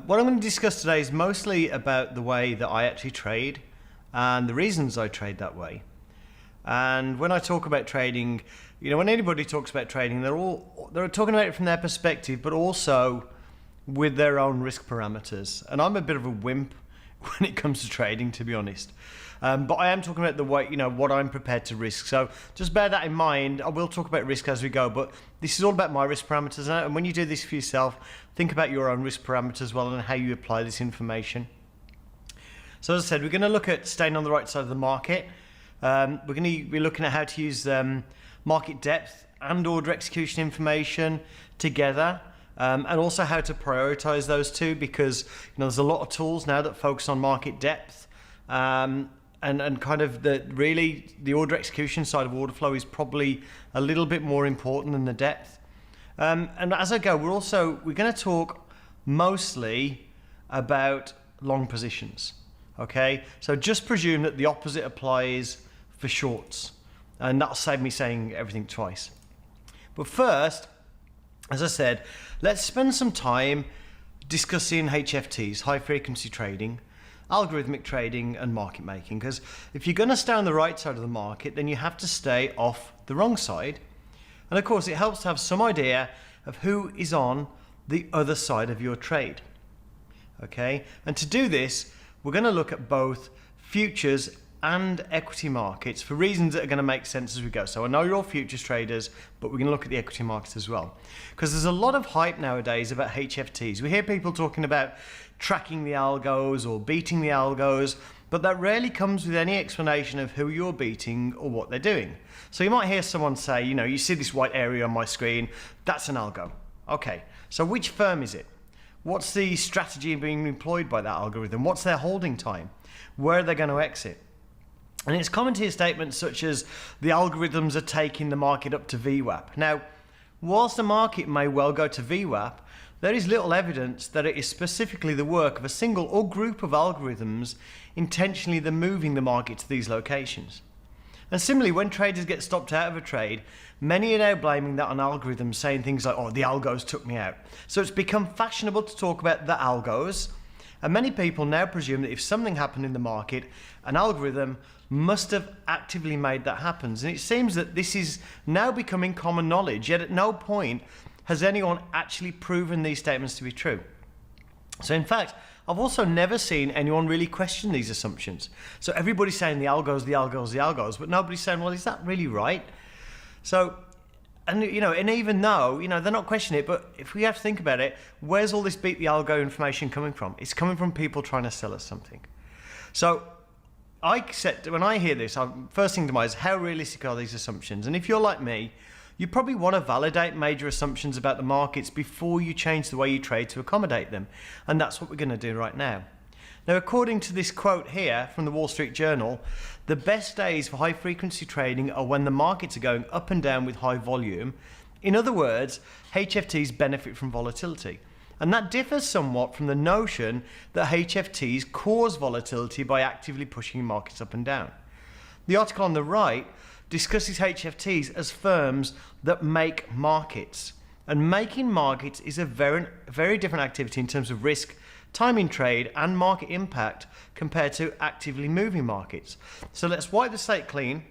What I'm going to discuss today is mostly about the way that I actually trade and the reasons I trade that way. And when I talk about trading, when anybody talks about trading, they're talking about it from their perspective, but also with their own risk parameters. And I'm a bit of a wimp when it comes to trading, to be honest. But I am talking about the way, what I'm prepared to risk. So just bear that in mind. I will talk about risk as we go, but this is all about my risk parameters. And when you do this for yourself, think about your own risk parameters as well and how you apply this information. So as I said, we're going to look at staying on the right side of the market. We're going to be looking at how to use market depth and order execution information together. And also how to prioritize those two, because there's a lot of tools now that focus on market depth, and kind of the order execution side of order flow is probably a little bit more important than the depth. And as I go, we're going to talk mostly about long positions. Okay, so just presume that the opposite applies for shorts, and that'll save me saying everything twice. But first, as I said, let's spend some time discussing HFTs, high frequency trading, algorithmic trading and market making, because if you're going to stay on the right side of the market, then you have to stay off the wrong side. And of course, it helps to have some idea of who is on the other side of your trade. Okay, and to do this, we're going to look at both futures and equity markets for reasons that are going to make sense as we go. So I know you're all futures traders, but we're going to look at the equity markets as well. Because there's a lot of hype nowadays about HFTs. We hear people talking about tracking the algos or beating the algos, but that rarely comes with any explanation of who you're beating or what they're doing. So you might hear someone say, you see this white area on my screen, that's an algo. Okay, so which firm is it? What's the strategy being employed by that algorithm? What's their holding time? Where are they going to exit? And it's common to hear statements such as the algorithms are taking the market up to VWAP. Now, whilst the market may well go to VWAP, there is little evidence that it is specifically the work of a single or group of algorithms intentionally moving the market to these locations. And similarly, when traders get stopped out of a trade, many are now blaming that on algorithms, saying things like, oh, the algos took me out. So it's become fashionable to talk about the algos. And many people now presume that if something happened in the market, an algorithm must have actively made that happen. And it seems that this is now becoming common knowledge, yet at no point has anyone actually proven these statements to be true. So in fact, I've also never seen anyone really question these assumptions. So everybody's saying the algos, the algos, the algos, but nobody's saying, well, is that really right? So, and even though, they're not questioning it, but if we have to think about it, where's all this beat the algo information coming from? It's coming from people trying to sell us something. So when I hear this, first thing to mind is how realistic are these assumptions? And if you're like me, you probably want to validate major assumptions about the markets before you change the way you trade to accommodate them. And that's what we're going to do right now. Now, according to this quote here from the Wall Street Journal, the best days for high frequency trading are when the markets are going up and down with high volume. In other words, HFTs benefit from volatility. And that differs somewhat from the notion that HFTs cause volatility by actively pushing markets up and down. The article on the right discusses HFTs as firms that make markets. And making markets is a very, very different activity in terms of risk, timing trade, and market impact compared to actively moving markets. So let's wipe the slate clean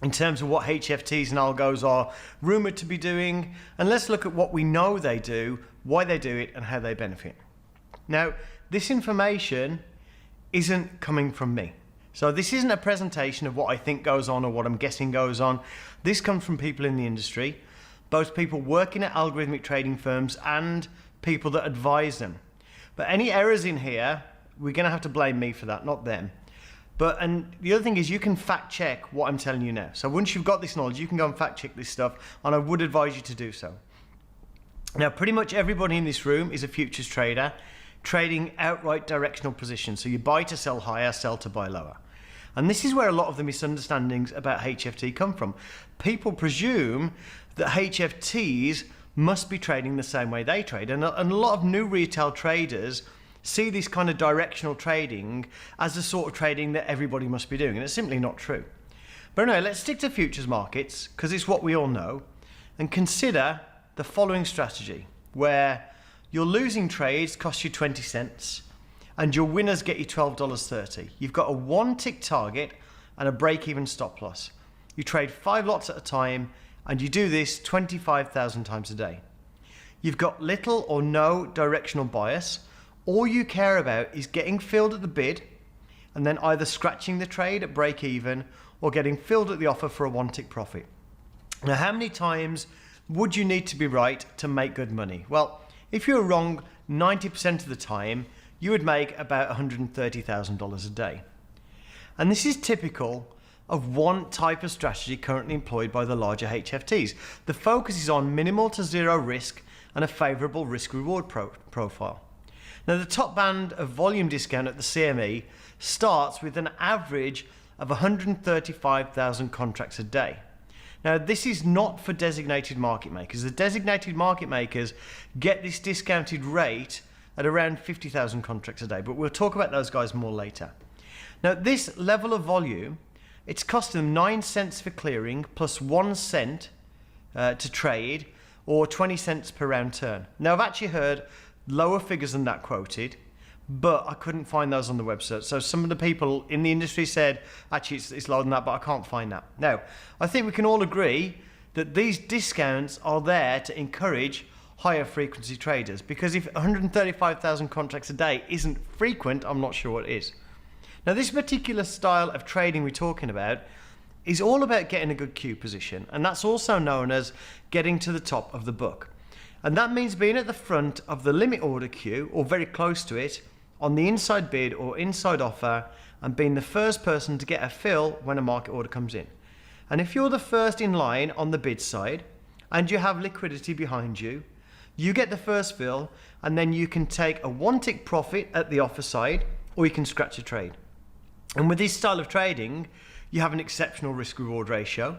in terms of what HFTs and algos are rumored to be doing, and let's look at what we know they do, why they do it, and how they benefit. Now, this information isn't coming from me. So this isn't a presentation of what I think goes on or what I'm guessing goes on. This comes from people in the industry, both people working at algorithmic trading firms and people that advise them. But any errors in here, we're going to have to blame me for that, not them. And the other thing is you can fact check what I'm telling you now. So once you've got this knowledge, you can go and fact check this stuff, and I would advise you to do so. Now, pretty much everybody in this room is a futures trader trading outright directional positions. So you buy to sell higher, sell to buy lower. And this is where a lot of the misunderstandings about HFT come from. People presume that HFTs must be trading the same way they trade. And a lot of new retail traders see this kind of directional trading as the sort of trading that everybody must be doing. And it's simply not true. But anyway, let's stick to futures markets because it's what we all know, and consider the following strategy where your losing trades cost you 20 cents and your winners get you $12.30. You've got a one tick target and a break-even stop loss. You trade 5 lots at a time and you do this 25,000 times a day. You've got little or no directional bias. All you care about is getting filled at the bid and then either scratching the trade at break even or getting filled at the offer for a one tick profit. Now, how many times would you need to be right to make good money? Well, if you were wrong 90% of the time, you would make about $130,000 a day. And this is typical of one type of strategy currently employed by the larger HFTs. The focus is on minimal to zero risk and a favorable risk-reward profile. Now, the top band of volume discount at the CME starts with an average of 135,000 contracts a day. Now, this is not for designated market makers. The designated market makers get this discounted rate at around 50,000 contracts a day, but we'll talk about those guys more later. Now, this level of volume, it's costing them 9 cents for clearing plus 1 cent to trade, or 20 cents per round turn. Now, I've actually heard lower figures than that quoted, but I couldn't find those on the website. So some of the people in the industry said, actually, it's lower than that, but I can't find that. Now, I think we can all agree that these discounts are there to encourage higher frequency traders, because if 135,000 contracts a day isn't frequent, I'm not sure what is. Now, this particular style of trading we're talking about is all about getting a good queue position, and that's also known as getting to the top of the book. And that means being at the front of the limit order queue, or very close to it, on the inside bid or inside offer, and being the first person to get a fill when a market order comes in. And if you're the first in line on the bid side and you have liquidity behind you, you get the first fill, and then you can take a one tick profit at the offer side, or you can scratch a trade. And with this style of trading, you have an exceptional risk reward ratio.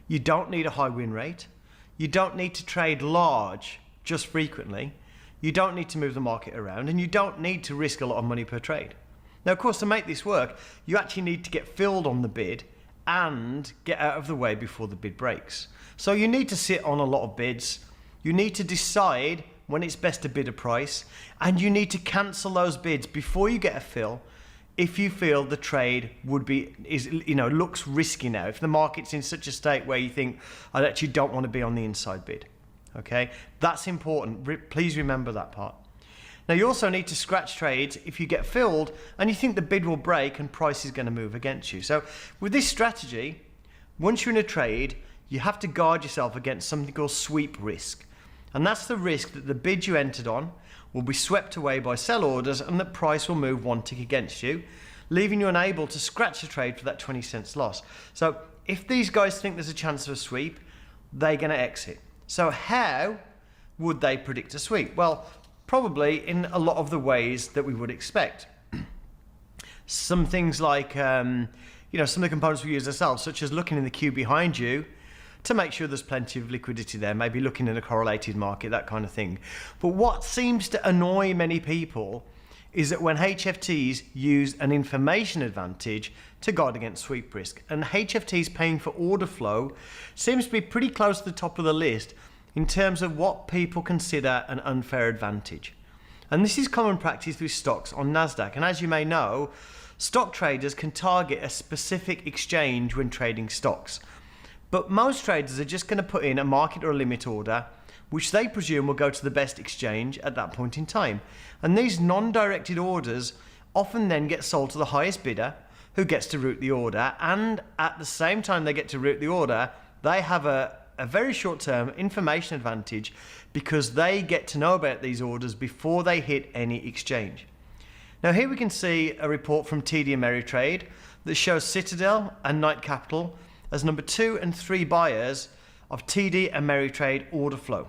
You don't need a high win rate. You don't need to trade large just frequently. You don't need to move the market around, and you don't need to risk a lot of money per trade. Now, of course, to make this work, you actually need to get filled on the bid and get out of the way before the bid breaks. So you need to sit on a lot of bids. You need to decide when it's best to bid a price, and you need to cancel those bids before you get a fill if you feel the trade looks risky now. If the market's in such a state where you think, I actually don't want to be on the inside bid. Okay, that's important. Please remember that part. Now, you also need to scratch trades if you get filled and you think the bid will break and price is going to move against you. So with this strategy, once you're in a trade, you have to guard yourself against something called sweep risk. And that's the risk that the bid you entered on will be swept away by sell orders and that price will move one tick against you, leaving you unable to scratch a trade for that 20 cents loss. So if these guys think there's a chance of a sweep, they're going to exit. So how would they predict a sweep? Well, probably in a lot of the ways that we would expect. Some things like, some of the components we use ourselves, such as looking in the queue behind you to make sure there's plenty of liquidity there, maybe looking in a correlated market, that kind of thing. But what seems to annoy many people is that when HFTs use an information advantage to guard against sweep risk, and HFTs paying for order flow seems to be pretty close to the top of the list in terms of what people consider an unfair advantage. And this is common practice with stocks on NASDAQ. And as you may know, stock traders can target a specific exchange when trading stocks. But most traders are just going to put in a market or a limit order, which they presume will go to the best exchange at that point in time. And these non-directed orders often then get sold to the highest bidder, who gets to route the order. And at the same time they get to route the order, they have a very short-term information advantage because they get to know about these orders before they hit any exchange. Now, here we can see a report from TD Ameritrade that shows Citadel and Knight Capital as number 2 and 3 buyers of TD Ameritrade order flow.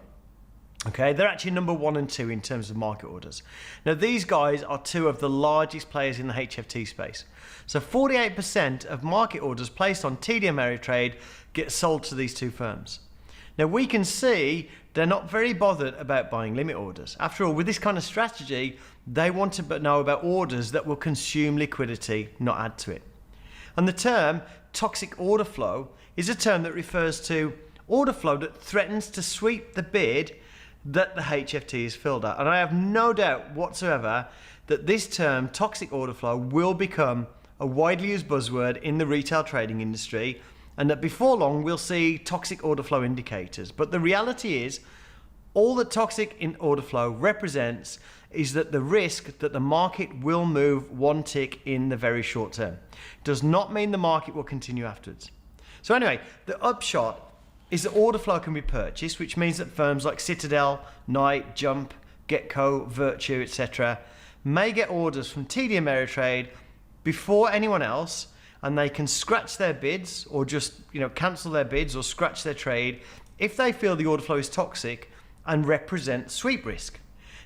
Okay, they're actually number 1 and 2 in terms of market orders. Now, these guys are 2 of the largest players in the HFT space. So 48% of market orders placed on TD Ameritrade get sold to these 2 firms. Now, we can see they're not very bothered about buying limit orders. After all, with this kind of strategy, they want to know about orders that will consume liquidity, not add to it. And the term toxic order flow is a term that refers to order flow that threatens to sweep the bid that the HFT is filled at. And I have no doubt whatsoever that this term, toxic order flow, will become a widely used buzzword in the retail trading industry, and that before long we'll see toxic order flow indicators. But the reality is, all that toxic in order flow represents is that the risk that the market will move one tick in the very short term. It does not mean the market will continue afterwards. So anyway, the upshot is that order flow can be purchased, which means that firms like Citadel, Knight, Jump, Getco, Virtue, etc. may get orders from TD Ameritrade before anyone else, and they can scratch their bids or just cancel their bids or scratch their trade if they feel the order flow is toxic and represent sweep risk.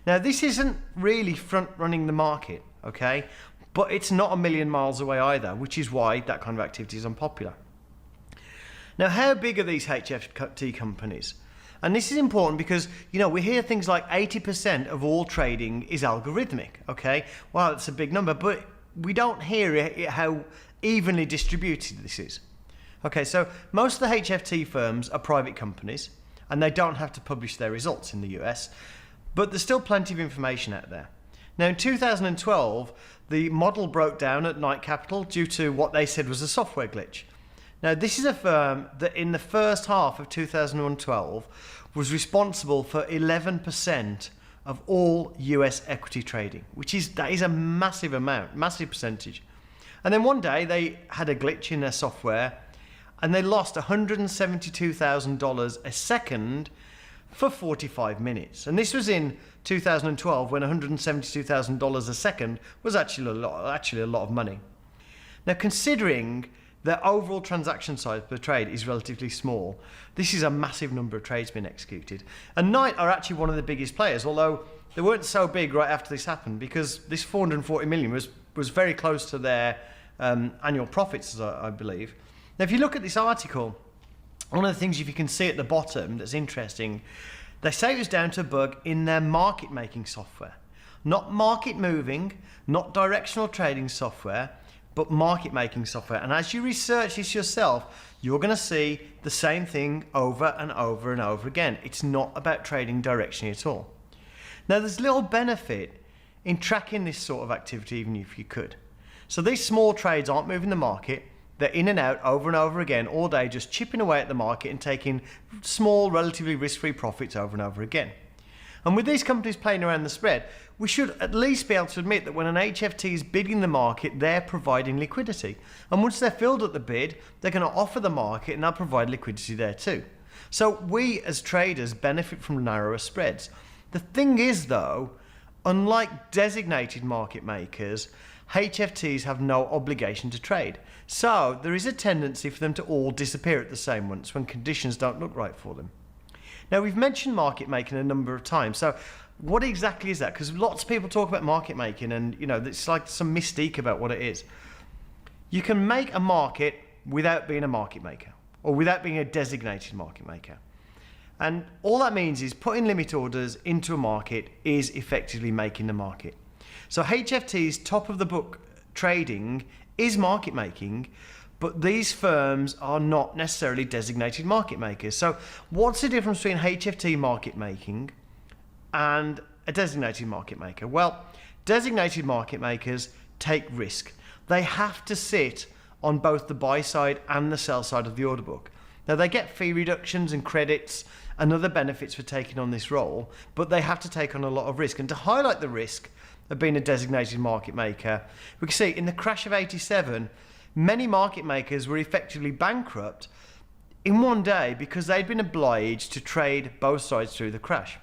Now, this isn't really front running the market, okay? But it's not a million miles away either, which is why that kind of activity is unpopular. Now, how big are these HFT companies? And this is important because, we hear things like 80% of all trading is algorithmic, okay? Wow, that's a big number, but we don't hear how evenly distributed this is. Okay, so most of the HFT firms are private companies, and they don't have to publish their results in the US, but there's still plenty of information out there. Now, in 2012, the model broke down at Knight Capital due to what they said was a software glitch. Now, this is a firm that in the first half of 2012 was responsible for 11% of all US equity trading, that is a massive amount, massive percentage. And then one day they had a glitch in their software and they lost $172,000 a second for 45 minutes. And this was in 2012 when $172,000 a second was actually a lot of money. Now, considering the overall transaction size per trade is relatively small, this is a massive number of trades being executed. And Knight are actually one of the biggest players, although they weren't so big right after this happened, because this 440 million was very close to their annual profits, I believe. Now, if you look at this article, one of the things, if you can see at the bottom, that's interesting, they say it was down to a bug in their market making software. Not market moving, not directional trading software, but market making software. And as you research this yourself, you're going to see the same thing over and over and over again. It's not about trading directionally at all. Now, there's little benefit in tracking this sort of activity, even if you could. So these small trades aren't moving the market. They're in and out over and over again all day, just chipping away at the market and taking small, relatively risk-free profits over and over again. And with these companies playing around the spread, we should at least be able to admit that when an HFT is bidding the market, they're providing liquidity. And once they're filled at the bid, they're going to offer the market and they'll provide liquidity there too. So we as traders benefit from narrower spreads. The thing is though, unlike designated market makers, HFTs have no obligation to trade. So there is a tendency for them to all disappear at the same once when conditions don't look right for them. Now, we've mentioned market making a number of times. So what exactly is that? Because lots of people talk about market making and, it's like some mystique about what it is. You can make a market without being a market maker or without being a designated market maker. And all that means is putting limit orders into a market is effectively making the market. So HFT's top of the book trading is market making, but these firms are not necessarily designated market makers. So what's the difference between HFT market making and a designated market maker? Well, designated market makers take risk. They have to sit on both the buy side and the sell side of the order book. Now, they get fee reductions and credits and other benefits for taking on this role, but they have to take on a lot of risk. And to highlight the risk of being a designated market maker, we can see in the crash of 87, many market makers were effectively bankrupt in one day because they'd been obliged to trade both sides through the crash.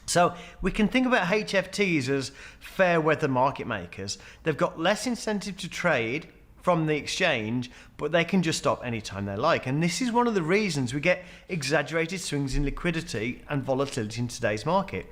So we can think about HFTs as fair weather market makers. They've got less incentive to trade from the exchange, but they can just stop anytime they like. And this is one of the reasons we get exaggerated swings in liquidity and volatility in today's market.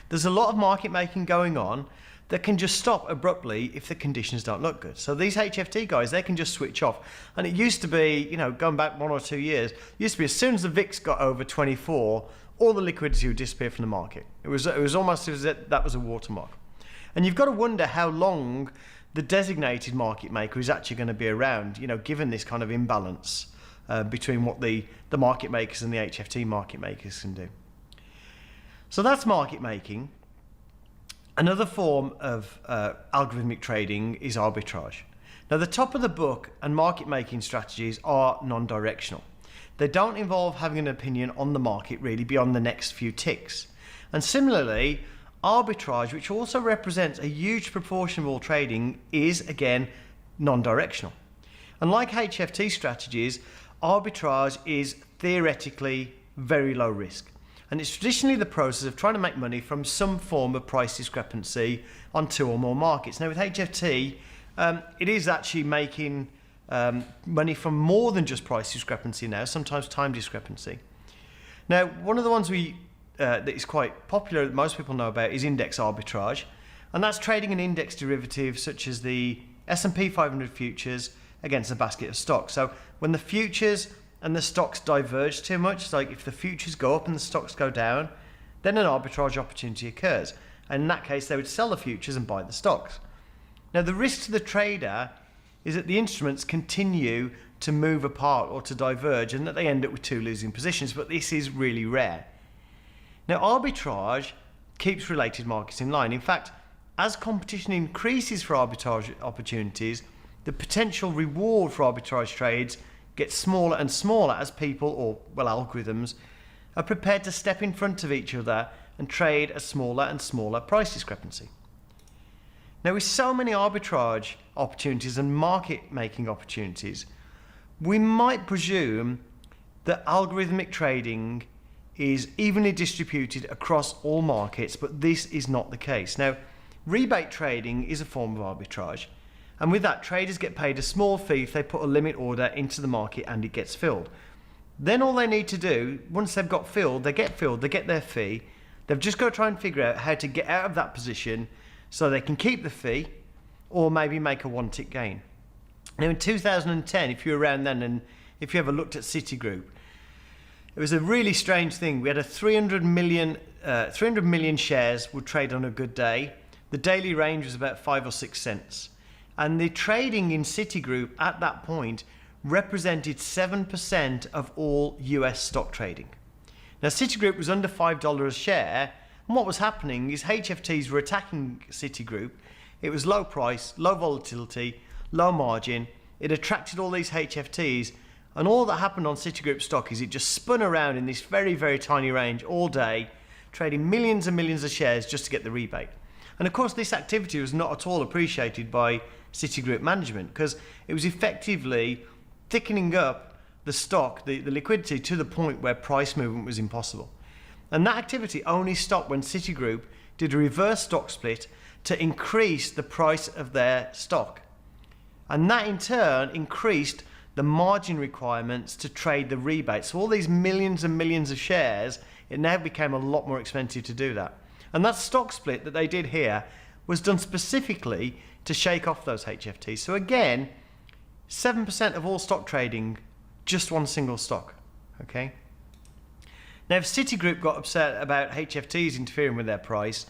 There's a lot of market making going on that can just stop abruptly if the conditions don't look good. So these HFT guys, they can just switch off. And it used to be, going back 1 or 2 years, it used to be as soon as the VIX got over 24, all the liquidity would disappear from the market. It was almost as if that was a watermark. And you've got to wonder how long the designated market maker is actually going to be around, given this kind of imbalance between what the market makers and the HFT market makers can do. So that's market making. Another form of algorithmic trading is arbitrage. Now, the top of the book and market making strategies are non-directional. They don't involve having an opinion on the market really beyond the next few ticks. And similarly, arbitrage, which also represents a huge proportion of all trading, is again non-directional. And like HFT strategies, arbitrage is theoretically very low risk. And it's traditionally the process of trying to make money from some form of price discrepancy on two or more markets. Now with HFT, it is actually making money from more than just price discrepancy now, sometimes time discrepancy. Now, one of the ones that is quite popular that most people know about is index arbitrage, and that's trading an index derivative such as the S&P 500 futures against a basket of stocks. So when the futures and the stocks diverge too much, like if the futures go up and the stocks go down, then an arbitrage opportunity occurs. And in that case, they would sell the futures and buy the stocks. Now, the risk to the trader is that the instruments continue to move apart or to diverge and that they end up with two losing positions, but this is really rare. Now, arbitrage keeps related markets in line. In fact, as competition increases for arbitrage opportunities, the potential reward for arbitrage trades gets smaller and smaller as people, or algorithms, are prepared to step in front of each other and trade a smaller and smaller price discrepancy. Now, with so many arbitrage opportunities and market making opportunities, we might presume that algorithmic trading is evenly distributed across all markets, but this is not the case. Now, rebate trading is a form of arbitrage, and with that, traders get paid a small fee if they put a limit order into the market and it gets filled. Then all they need to do, once they've got filled, they get their fee. They've just got to try and figure out how to get out of that position so they can keep the fee or maybe make a one-tick gain. Now in 2010, if you were around then and if you ever looked at Citigroup, it was a really strange thing. We had a 300 million shares would trade on a good day. The daily range was about 5 or 6 cents. And the trading in Citigroup at that point represented 7% of all US stock trading. Now Citigroup was under $5 a share, and what was happening is HFTs were attacking Citigroup. It was low price, low volatility, low margin. It attracted all these HFTs, and all that happened on Citigroup stock is it just spun around in this very, very tiny range all day, trading millions and millions of shares just to get the rebate. And of course, this activity was not at all appreciated by Citigroup management because it was effectively thickening up the stock, the liquidity, to the point where price movement was impossible. And that activity only stopped when Citigroup did a reverse stock split to increase the price of their stock. And that in turn increased the margin requirements to trade the rebate. So all these millions and millions of shares, it now became a lot more expensive to do that. And that stock split that they did here was done specifically to shake off those HFTs. So again, 7% of all stock trading, just one single stock, okay? Now, if Citigroup got upset about HFTs interfering with their price,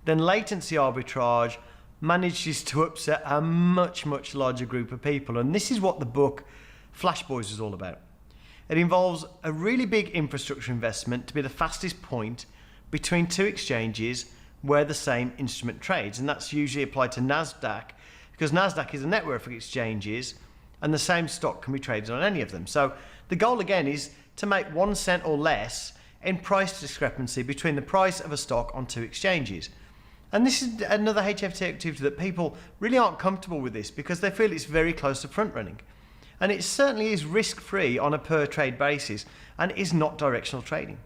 then latency arbitrage manages to upset a much, much larger group of people. And this is what the book Flash Boys is all about. It involves a really big infrastructure investment to be the fastest point between two exchanges where the same instrument trades. And that's usually applied to NASDAQ because NASDAQ is a network of exchanges and the same stock can be traded on any of them. So the goal again is to make 1 cent or less in price discrepancy between the price of a stock on two exchanges. And this is another HFT activity that people really aren't comfortable with this because they feel it's very close to front running. And it certainly is risk-free on a per trade basis and is not directional trading.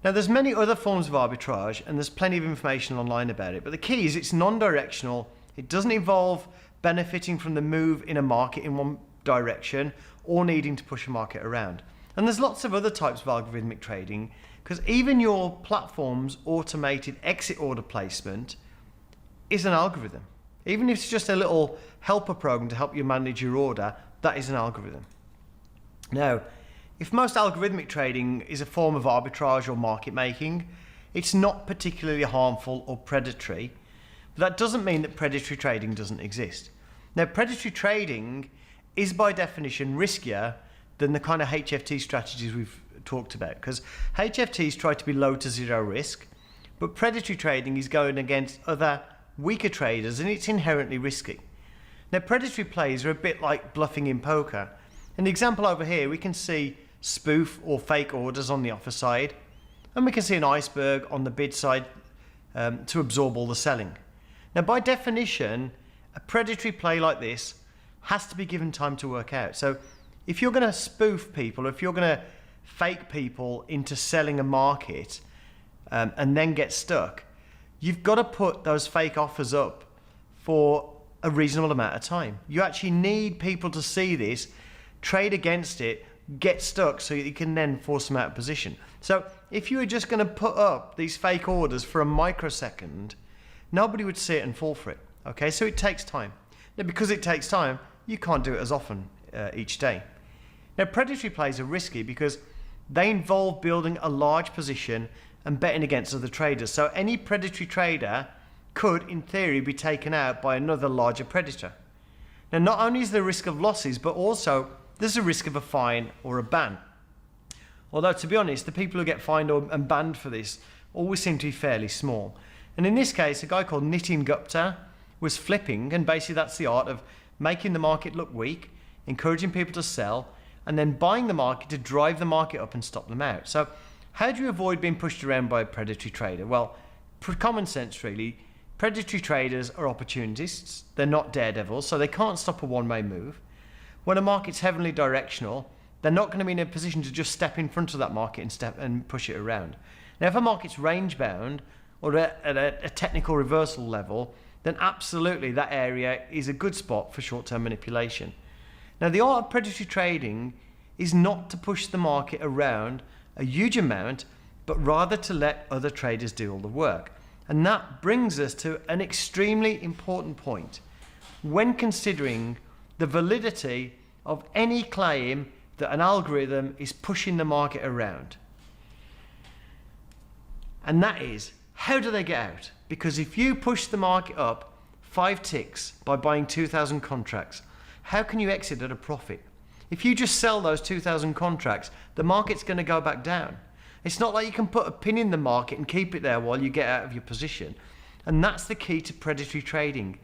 Now there's many other forms of arbitrage and there's plenty of information online about it, but the key is it's non-directional. It doesn't involve benefiting from the move in a market in one direction or needing to push a market around. And there's lots of other types of algorithmic trading because even your platform's automated exit order placement is an algorithm. Even if it's just a little helper program to help you manage your order, that is an algorithm. Now, if most algorithmic trading is a form of arbitrage or market making, it's not particularly harmful or predatory, but that doesn't mean that predatory trading doesn't exist. Now, predatory trading is by definition riskier than the kind of HFT strategies we've talked about, because HFTs try to be low to zero risk, but predatory trading is going against other weaker traders and it's inherently risky. Now, predatory plays are a bit like bluffing in poker. In the example over here, we can see spoof or fake orders on the offer side, and we can see an iceberg on the bid side to absorb all the selling. Now, by definition, a predatory play like this has to be given time to work out. So if you're going to spoof people, or if you're going to fake people into selling a market and then get stuck, you've got to put those fake offers up for a reasonable amount of time. You actually need people to see this, trade against it, get stuck, so you can then force them out of position. So if you were just going to put up these fake orders for a microsecond, nobody would see it and fall for it. Okay, so it takes time. Now, because it takes time, you can't do it as often each day. Now, predatory plays are risky because they involve building a large position and betting against other traders. So any predatory trader could, in theory, be taken out by another larger predator. Now, not only is there a risk of losses, but also there's a risk of a fine or a ban. Although, to be honest, the people who get fined and banned for this always seem to be fairly small. And in this case, a guy called Nitin Gupta was flipping, and basically that's the art of making the market look weak, encouraging people to sell, and then buying the market to drive the market up and stop them out. So how do you avoid being pushed around by a predatory trader? Well, common sense really. Predatory traders are opportunists. They're not daredevils, so they can't stop a one-way move. When a market's heavily directional, they're not going to be in a position to just step in front of that market and push it around. Now, if a market's range-bound or at a technical reversal level, then absolutely that area is a good spot for short-term manipulation. Now, the art of predatory trading is not to push the market around a huge amount, but rather to let other traders do all the work. And that brings us to an extremely important point when considering the validity of any claim that an algorithm is pushing the market around. And that is, how do they get out? Because if you push the market up 5 ticks by buying 2,000 contracts, how can you exit at a profit? If you just sell those 2,000 contracts, the market's going to go back down. It's not like you can put a pin in the market and keep it there while you get out of your position. And that's the key to predatory trading.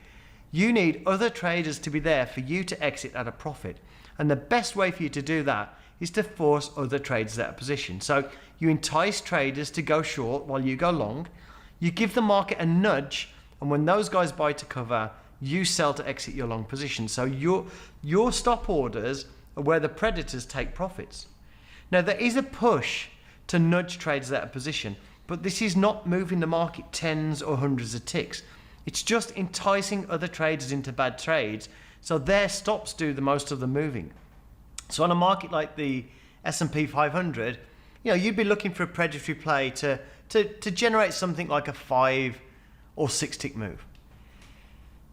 You need other traders to be there for you to exit at a profit. And the best way for you to do that is to force other traders out of position. So you entice traders to go short while you go long. You give the market a nudge, and when those guys buy to cover, you sell to exit your long position. So your stop orders are where the predators take profits. Now, there is a push to nudge traders out of position, but this is not moving the market tens or hundreds of ticks. It's just enticing other traders into bad trades, so their stops do the most of the moving. So on a market like the S&P 500, you'd be looking for a predatory play to generate something like a 5 or 6 tick move.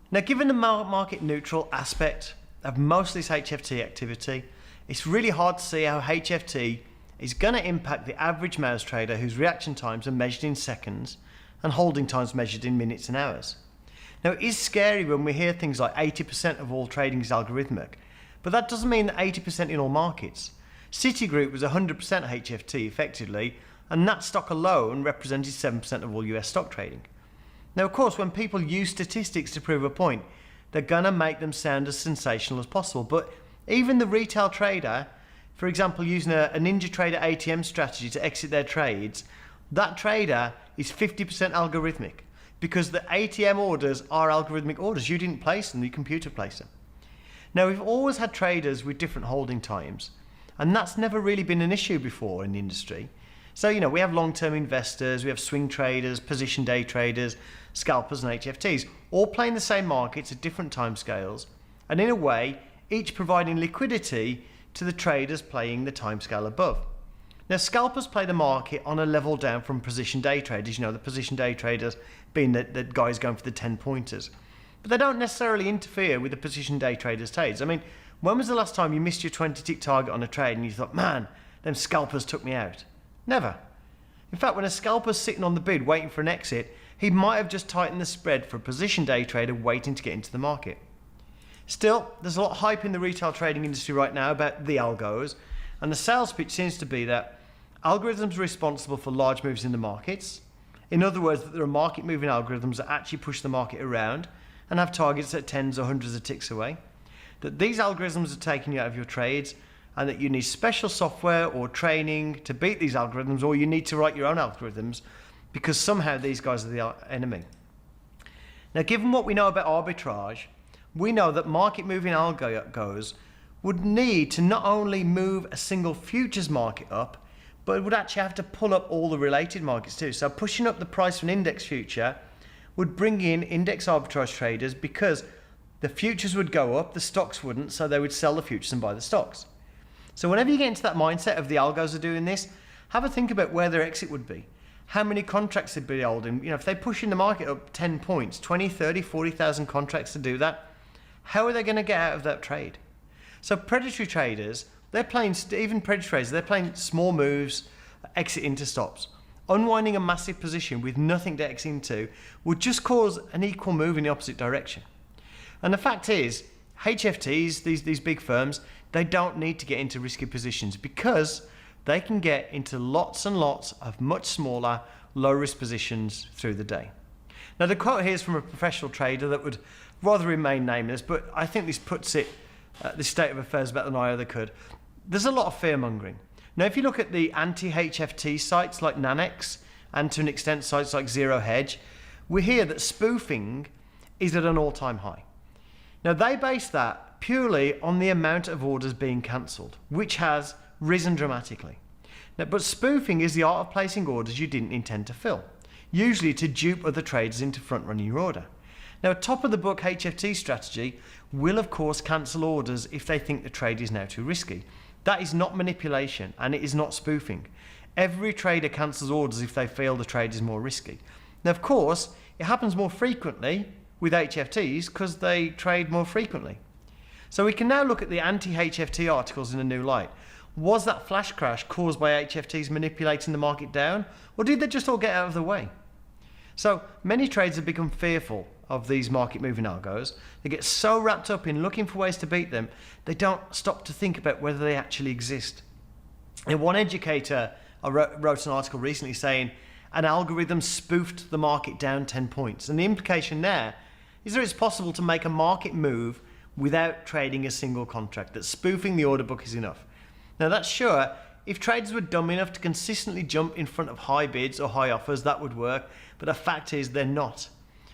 Now, given the market neutral aspect of most of this HFT activity, it's really hard to see how HFT is going to impact the average mouse trader whose reaction times are measured in seconds and holding times measured in minutes and hours. Now, it is scary when we hear things like 80% of all trading is algorithmic, but that doesn't mean that 80% in all markets. Citigroup was 100% HFT effectively, and that stock alone represented 7% of all US stock trading. Now, of course, when people use statistics to prove a point, they're going to make them sound as sensational as possible. But even the retail trader, for example, using a NinjaTrader ATM strategy to exit their trades, that trader is 50% algorithmic because the ATM orders are algorithmic orders. You didn't place them, the computer placed them. Now, we've always had traders with different holding times, and that's never really been an issue before in the industry. So, we have long-term investors, we have swing traders, position day traders, scalpers and HFTs, all playing the same markets at different timescales, and in a way, each providing liquidity to the traders playing the timescale above. Now, scalpers play the market on a level down from position day traders, the position day traders being the guys going for the 10 pointers. But they don't necessarily interfere with the position day traders' trades. I mean, when was the last time you missed your 20-tick target on a trade and you thought, man, them scalpers took me out? Never. In fact, when a scalper's sitting on the bid waiting for an exit, he might have just tightened the spread for a position day trader waiting to get into the market. Still, there's a lot of hype in the retail trading industry right now about the algos, and the sales pitch seems to be that Algorithms are responsible for large moves in the markets. In other words, that there are market moving algorithms that actually push the market around and have targets at tens or hundreds of ticks away. That these algorithms are taking you out of your trades, and that you need special software or training to beat these algorithms, or you need to write your own algorithms because somehow these guys are the enemy. Now, given what we know about arbitrage, we know that market moving algos would need to not only move a single futures market up, but it would actually have to pull up all the related markets too. So pushing up the price of an index future would bring in index arbitrage traders because the futures would go up, the stocks wouldn't, so they would sell the futures and buy the stocks. So whenever you get into that mindset of the algos are doing this, have a think about where their exit would be. How many contracts they'd be holding. If they're pushing the market up 10 points, 20, 30, 40,000 contracts to do that, how are they going to get out of that trade? So predatory traders, they're playing small moves, exit into stops. Unwinding a massive position with nothing to exit into would just cause an equal move in the opposite direction. And the fact is, HFTs, these big firms, they don't need to get into risky positions because they can get into lots and lots of much smaller, low-risk positions through the day. Now, the quote here is from a professional trader that would rather remain nameless, but I think this puts it, this state of affairs better than I ever could. There's a lot of fear-mongering. Now, if you look at the anti-HFT sites like Nanex and to an extent sites like Zero Hedge, we hear that spoofing is at an all-time high. Now, they base that purely on the amount of orders being cancelled, which has risen dramatically. Now, but spoofing is the art of placing orders you didn't intend to fill, usually to dupe other traders into front-running your order. Now, a top-of-the-book HFT strategy will, of course, cancel orders if they think the trade is now too risky. That is not manipulation, and it is not spoofing. Every trader cancels orders if they feel the trade is more risky. Now, of course, it happens more frequently with HFTs because they trade more frequently. So we can now look at the anti-HFT articles in a new light. Was that flash crash caused by HFTs manipulating the market down, or did they just all get out of the way? So many traders have become fearful of these market moving algos. They get so wrapped up in looking for ways to beat them, they don't stop to think about whether they actually exist. And one educator wrote an article recently saying an algorithm spoofed the market down 10 points. And the implication there is that it's possible to make a market move without trading a single contract, that spoofing the order book is enough. Now, that's sure, if traders were dumb enough to consistently jump in front of high bids or high offers, that would work, but the fact is they're not.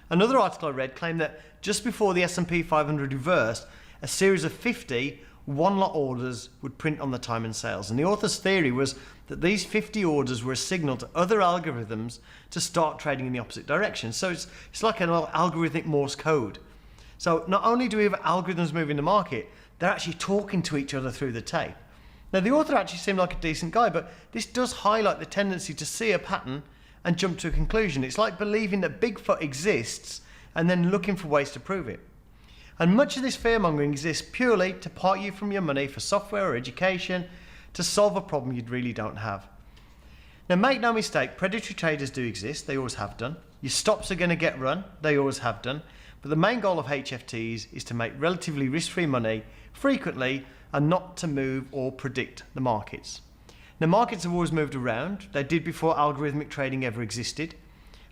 Another article I read claimed that just before the S&P 500 reversed, a series of 50 one-lot orders would print on the time and sales. And the author's theory was that these 50 orders were a signal to other algorithms to start trading in the opposite direction. So it's like an algorithmic Morse code. So not only do we have algorithms moving the market, they're actually talking to each other through the tape. Now, the author actually seemed like a decent guy, but this does highlight the tendency to see a pattern and jump to a conclusion. It's like believing that Bigfoot exists and then looking for ways to prove it. And much of this fear-mongering exists purely to part you from your money for software or education to solve a problem you really don't have. Now, make no mistake, predatory traders do exist. They always have done. Your stops are going to get run. They always have done. But the main goal of HFTs is to make relatively risk-free money frequently and not to move or predict the markets. Now, markets have always moved around. They did before algorithmic trading ever existed.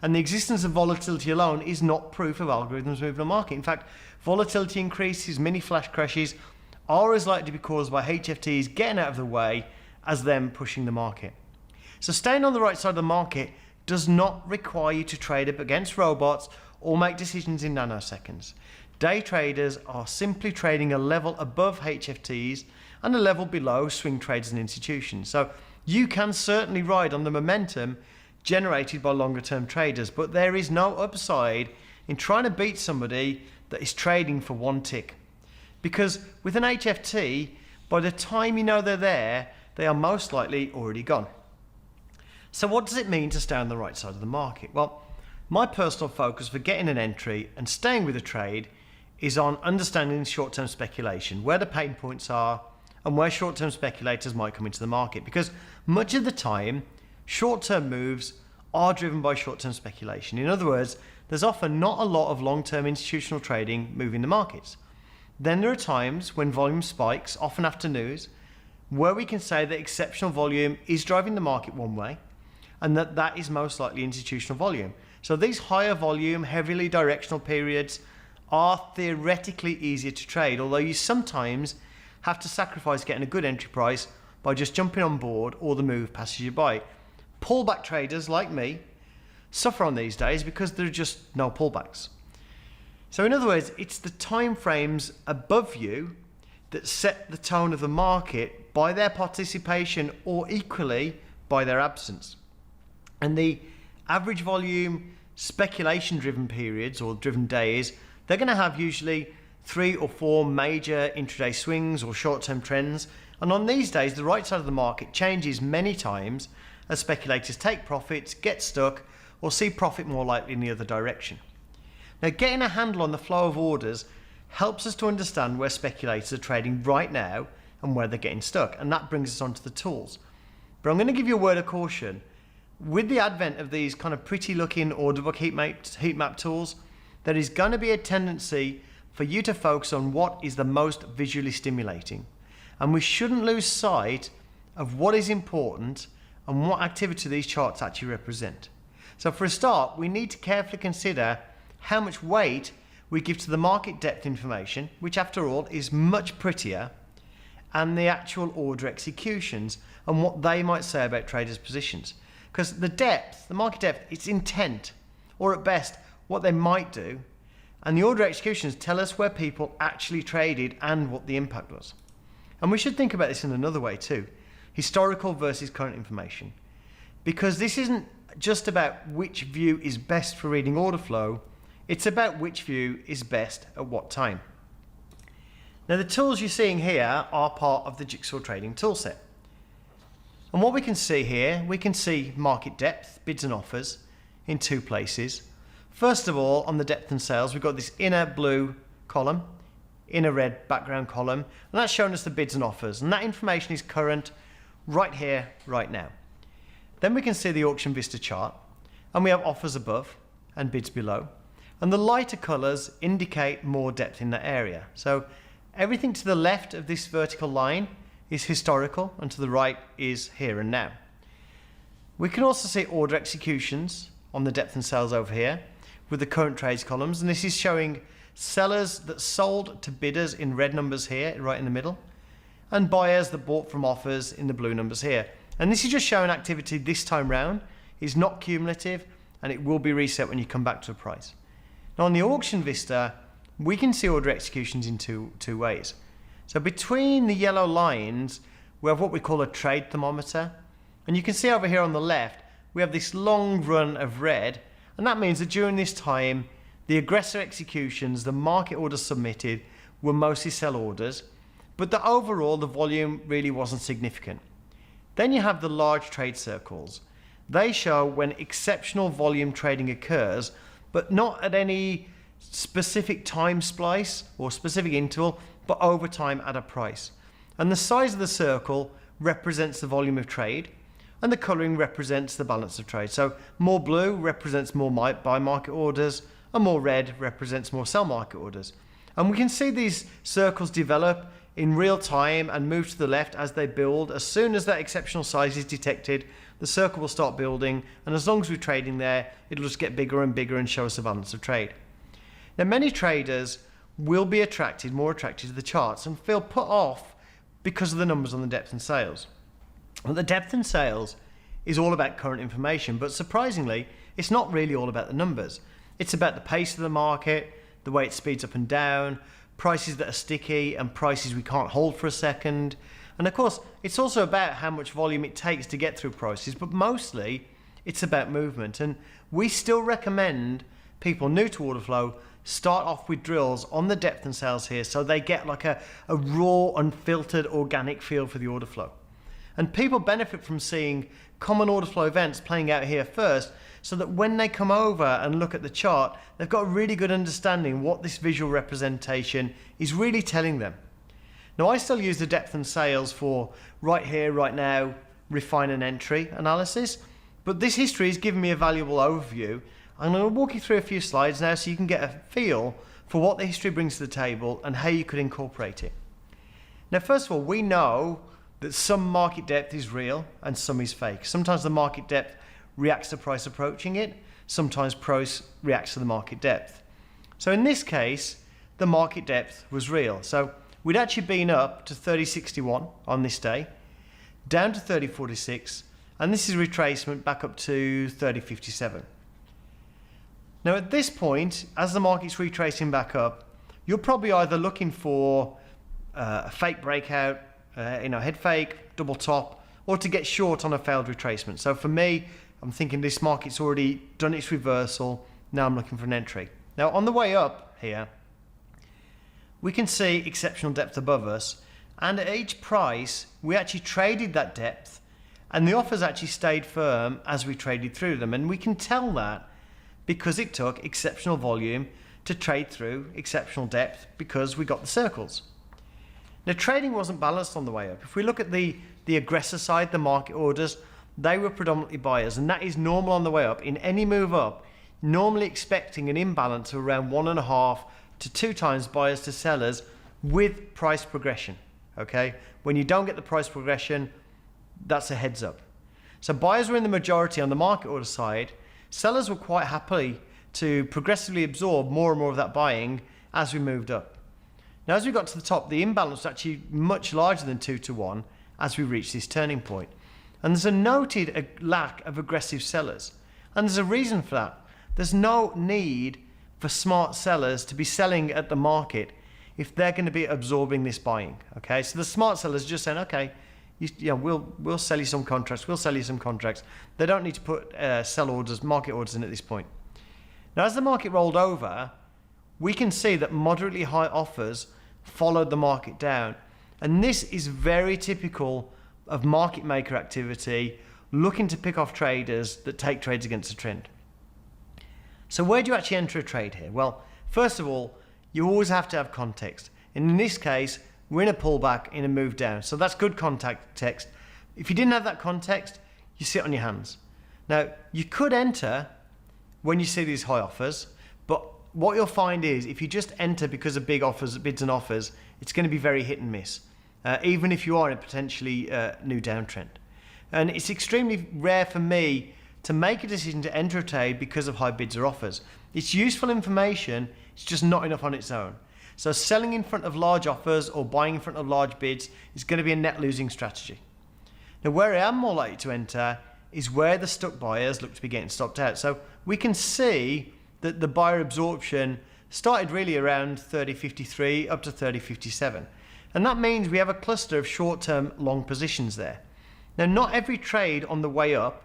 And the existence of volatility alone is not proof of algorithms moving the market. In fact, volatility increases, mini flash crashes are as likely to be caused by HFTs getting out of the way as them pushing the market. So staying on the right side of the market does not require you to trade up against robots or make decisions in nanoseconds. Day traders are simply trading a level above HFTs and a level below swing traders and institutions. So you can certainly ride on the momentum generated by longer term traders, but there is no upside in trying to beat somebody that is trading for one tick. Because with an HFT, by the time you know they're there, they are most likely already gone. So what does it mean to stay on the right side of the market? Well, my personal focus for getting an entry and staying with a trade is on understanding short-term speculation, where the pain points are, and where short-term speculators might come into the market. Because much of the time, short-term moves are driven by short-term speculation. In other words, there's often not a lot of long-term institutional trading moving the markets. Then there are times when volume spikes, often after news, where we can say that exceptional volume is driving the market one way, and that is most likely institutional volume. So these higher volume, heavily directional periods are theoretically easier to trade, although you sometimes have to sacrifice getting a good entry price by just jumping on board or the move passes you by. Pullback traders like me suffer on these days because there are just no pullbacks. So in other words, it's the time frames above you that set the tone of the market by their participation or equally by their absence. And the average volume speculation driven periods or driven days, they're going to have usually 3 or 4 major intraday swings or short-term trends. And on these days, the right side of the market changes many times as speculators take profits, get stuck, or see profit more likely in the other direction. Now, getting a handle on the flow of orders helps us to understand where speculators are trading right now and where they're getting stuck. And that brings us onto the tools. But I'm going to give you a word of caution. With the advent of these kind of pretty looking order book heat map tools, there is going to be a tendency for you to focus on what is the most visually stimulating. And we shouldn't lose sight of what is important and what activity these charts actually represent. So for a start, we need to carefully consider how much weight we give to the market depth information, which after all is much prettier, and the actual order executions and what they might say about traders' positions. Because the depth, the market depth, it's intent, or at best, what they might do, and the order executions tell us where people actually traded and what the impact was. And we should think about this in another way too, historical versus current information. Because this isn't just about which view is best for reading order flow, it's about which view is best at what time. Now the tools you're seeing here are part of the Jigsaw Trading toolset. And what we can see here, we can see market depth, bids and offers in 2 places. First of all, on the depth and sales, we've got this inner blue column, inner red background column, and that's showing us the bids and offers. And that information is current right here, right now. Then we can see the Auction Vista chart, and we have offers above and bids below. And the lighter colours indicate more depth in that area. So everything to the left of this vertical line is historical, and to the right is here and now. We can also see order executions on the depth and sales over here with the current trades columns, and this is showing sellers that sold to bidders in red numbers here, right in the middle, and buyers that bought from offers in the blue numbers here. And this is just showing activity this time round. It's not cumulative, and it will be reset when you come back to a price. Now on the Auction Vista, we can see order executions in two ways. So between the yellow lines, we have what we call a trade thermometer. And you can see over here on the left, we have this long run of red. And that means that during this time, the aggressor executions, the market orders submitted, were mostly sell orders. But that overall, the volume really wasn't significant. Then you have the large trade circles. They show when exceptional volume trading occurs, but not at any specific time splice or specific interval, but over time at a price. And the size of the circle represents the volume of trade, and the colouring represents the balance of trade. So more blue represents more buy market orders, and more red represents more sell market orders. And we can see these circles develop in real time and move to the left as they build. As soon as that exceptional size is detected, the circle will start building, and as long as we're trading there, it'll just get bigger and bigger and show us a balance of trade. Now many traders will be more attracted to the charts and feel put off because of the numbers on the depth and sales. Well, the depth and sales is all about current information, but surprisingly, it's not really all about the numbers. It's about the pace of the market, the way it speeds up and down, prices that are sticky and prices we can't hold for a second. And of course, it's also about how much volume it takes to get through prices, but mostly it's about movement. And we still recommend people new to order flow start off with drills on the depth and sales here so they get like a raw, unfiltered, organic feel for the order flow. And people benefit from seeing common order flow events playing out here first, so that when they come over and look at the chart, they've got a really good understanding what this visual representation is really telling them. Now I still use the depth and sales for right here, right now, refine and entry analysis, but this history has given me a valuable overview. I'm going to walk you through a few slides now so you can get a feel for what the history brings to the table and how you could incorporate it. Now first of all, we know that some market depth is real and some is fake. Sometimes the market depth reacts to price approaching it, sometimes price reacts to the market depth. So in this case, the market depth was real. So we'd actually been up to 30.61 on this day, down to 30.46, and this is retracement back up to 30.57. Now at this point, as the market's retracing back up, you're probably either looking for a fake breakout, head fake, double top, or to get short on a failed retracement. So for me, I'm thinking this market's already done its reversal. Now I'm looking for an entry. Now on the way up here, we can see exceptional depth above us, and at each price, we actually traded that depth, and the offers actually stayed firm as we traded through them. And we can tell that because it took exceptional volume to trade through exceptional depth, because we got the circles. Now trading wasn't balanced on the way up. If we look at the aggressor side, the market orders, they were predominantly buyers, and that is normal on the way up. In any move up, normally expecting an imbalance of around 1.5 to 2 times buyers to sellers with price progression. Okay, when you don't get the price progression, that's a heads up. So buyers were in the majority on the market order side. Sellers were quite happy to progressively absorb more and more of that buying as we moved up. Now, as we got to the top, the imbalance was actually much larger than 2 to 1 as we reached this turning point. And there's a noted lack of aggressive sellers. And there's a reason for that. There's no need for smart sellers to be selling at the market if they're going to be absorbing this buying. Okay, so the smart sellers are just saying, okay, we'll sell you some contracts, we'll sell you some contracts. They don't need to put sell orders, market orders in at this point. Now, as the market rolled over, we can see that moderately high offers followed the market down. And this is very typical of market maker activity, looking to pick off traders that take trades against the trend. So where do you actually enter a trade here? Well, first of all, you always have to have context. And in this case, we're in a pullback in a move down. So that's good context. If you didn't have that context, you sit on your hands. Now, you could enter when you see these high offers, but what you'll find is if you just enter because of big offers, bids and offers, it's going to be very hit and miss, even if you are in a potentially new downtrend. And it's extremely rare for me to make a decision to enter a trade because of high bids or offers. It's useful information, it's just not enough on its own. So selling in front of large offers or buying in front of large bids is going to be a net losing strategy. Now, where I am more likely to enter is where the stuck buyers look to be getting stopped out. So we can see that the buyer absorption started really around 30.53 up to 30.57. And that means we have a cluster of short-term long positions there. Now, not every trade on the way up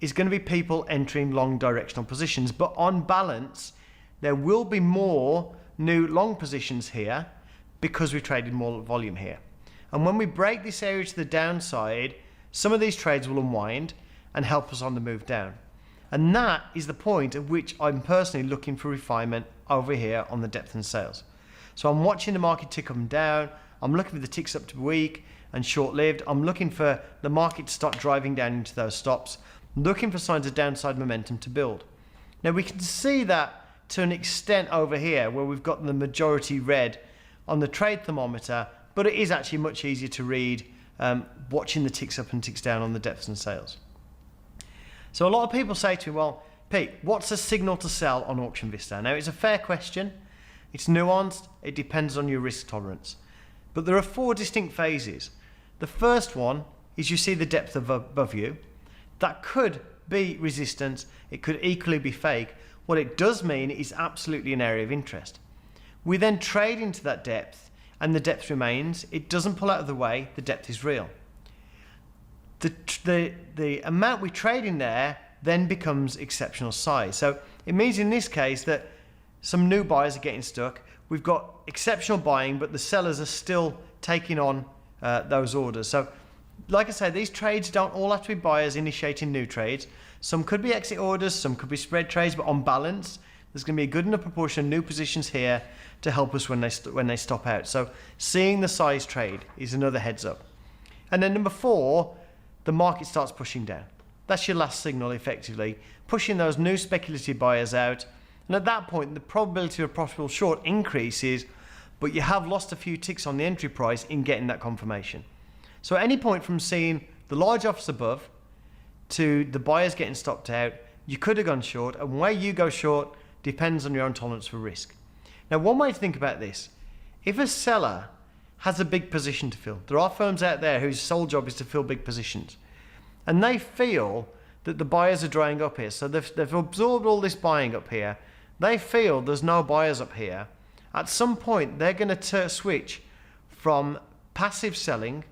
is going to be people entering long directional positions, but on balance, there will be more new long positions here because we traded more volume here. And when we break this area to the downside, some of these trades will unwind and help us on the move down. And that is the point at which I'm personally looking for refinement over here on the depth and sales. So I'm watching the market tick up and down. I'm looking for the ticks up to weak and short-lived. I'm looking for the market to start driving down into those stops, looking for signs of downside momentum to build. Now we can see that to an extent over here where we've got the majority red on the trade thermometer, but it is actually much easier to read watching the ticks up and ticks down on the depths and sales. So a lot of people say to me, well, Pete, what's a signal to sell on Auction Vista? Now, it's a fair question. It's nuanced. It depends on your risk tolerance. But there are 4 distinct phases. The first one is you see the depth above you. That could be resistance. It could equally be fake. What it does mean is absolutely an area of interest. We then trade into that depth, and the depth remains. It doesn't pull out of the way. The depth is real. The amount we trade in there then becomes exceptional size. So it means in this case that some new buyers are getting stuck. We've got exceptional buying, but the sellers are still taking on those orders. So like I said, these trades don't all have to be buyers initiating new trades. Some could be exit orders, some could be spread trades, but on balance, there's going to be a good enough proportion of new positions here to help us when they stop out. So seeing the size trade is another heads up. And then number 4, the market starts pushing down. That's your last signal, effectively, pushing those new speculative buyers out. And at that point, the probability of a profitable short increases, but you have lost a few ticks on the entry price in getting that confirmation. So at any point from seeing the large offers above to the buyers getting stopped out, you could have gone short, and where you go short depends on your own tolerance for risk. Now, one way to think about this, if a seller has a big position to fill, there are firms out there whose sole job is to fill big positions, and they feel that the buyers are drying up here. So they've absorbed all this buying up here. They feel there's no buyers up here. At some point, they're going to switch from passive selling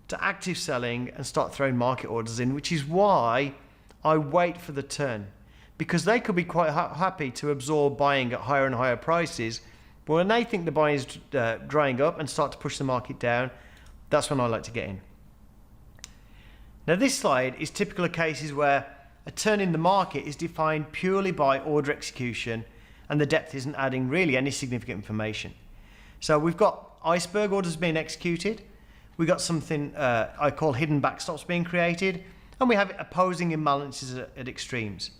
to active selling and start throwing market orders in, which is why I wait for the turn, because they could be quite happy to absorb buying at higher and higher prices, but when they think the buying is drying up and start to push the market down, that's when I like to get in. Now, this slide is typical of cases where a turn in the market is defined purely by order execution and the depth isn't adding really any significant information. So we've got iceberg orders being executed, we've got something I call hidden backstops being created, and we have opposing imbalances at extremes.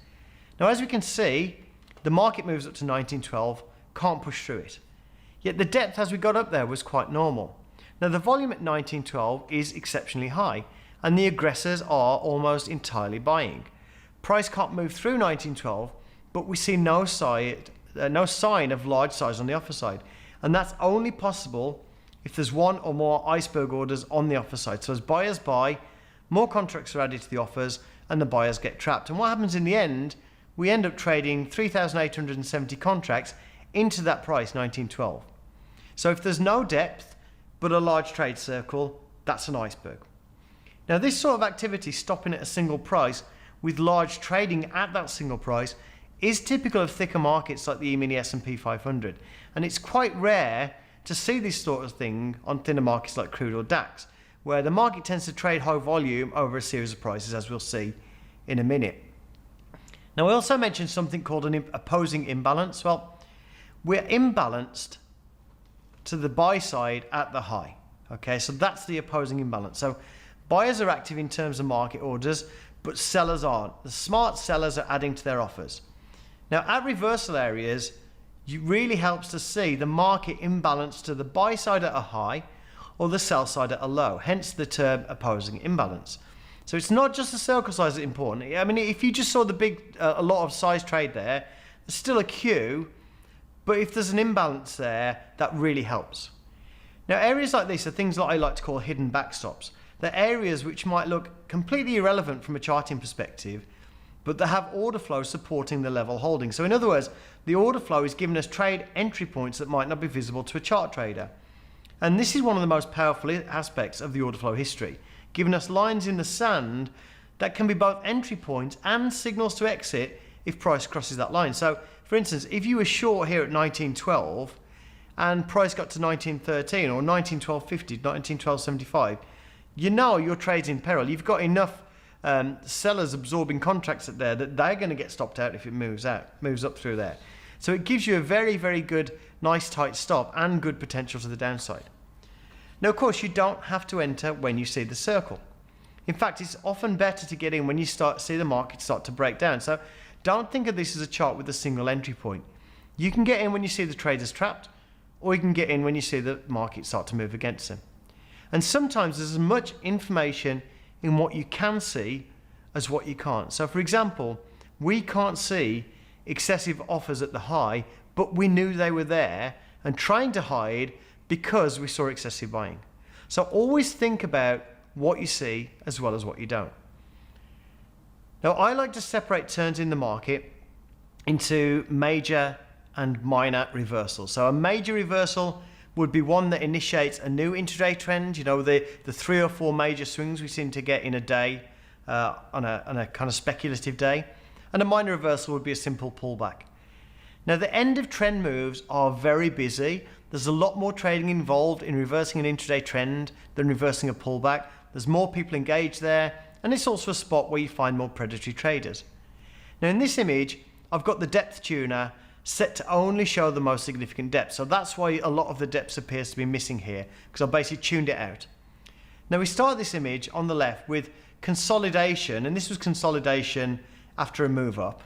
Now, as we can see, the market moves up to 1912, can't push through it. Yet the depth as we got up there was quite normal. Now, the volume at 1912 is exceptionally high, and the aggressors are almost entirely buying. Price can't move through 1912, but we see no sign of large size on the offer side. And that's only possible if there's one or more iceberg orders on the offer side. So as buyers buy, more contracts are added to the offers and the buyers get trapped. And what happens in the end, we end up trading 3,870 contracts into that price, 1912. So if there's no depth, but a large trade circle, that's an iceberg. Now, this sort of activity, stopping at a single price with large trading at that single price, is typical of thicker markets like the E-mini S&P 500. And it's quite rare to see this sort of thing on thinner markets like crude or DAX, where the market tends to trade high volume over a series of prices, as we'll see in a minute. Now, I also mentioned something called an opposing imbalance. Well, we're imbalanced to the buy side at the high. Okay, so that's the opposing imbalance. So buyers are active in terms of market orders, but sellers aren't. The smart sellers are adding to their offers. Now, at reversal areas, it really helps to see the market imbalance to the buy side at a high or the sell side at a low, hence the term opposing imbalance. So it's not just the circle size that's important. I mean, if you just saw a lot of size trade there, there's still a queue, but if there's an imbalance there, that really helps. Now, areas like this are things that I like to call hidden backstops. They're areas which might look completely irrelevant from a charting perspective, but they have order flow supporting the level holding. So in other words, the order flow is giving us trade entry points that might not be visible to a chart trader. And this is one of the most powerful aspects of the order flow history, giving us lines in the sand that can be both entry points and signals to exit if price crosses that line. So for instance, if you were short here at 1912 and price got to 1913 or 1912.50, 1912.75, you know your trade's in peril. You've got enough sellers absorbing contracts at there that they're going to get stopped out if it moves up through there. So it gives you a very, very good, nice tight stop and good potential to the downside. Now, of course, you don't have to enter when you see the circle. In fact, it's often better to get in when you see the market start to break down. So don't think of this as a chart with a single entry point. You can get in when you see the traders trapped, or you can get in when you see the market start to move against them. And sometimes there's as much information in what you can see as what you can't. So for example, we can't see excessive offers at the high, but we knew they were there and trying to hide because we saw excessive buying. So always think about what you see as well as what you don't. Now, I like to separate turns in the market into major and minor reversals. So a major reversal would be one that initiates a new intraday trend, the 3 or 4 major swings we seem to get in a day, on a kind of speculative day. And a minor reversal would be a simple pullback. Now, the end of trend moves are very busy. There's a lot more trading involved in reversing an intraday trend than reversing a pullback. There's more people engaged there, and it's also a spot where you find more predatory traders. Now, in this image, I've got the depth tuner set to only show the most significant depth. So that's why a lot of the depth appears to be missing here, because I basically tuned it out. Now, we start this image on the left with consolidation, and this was consolidation after a move up.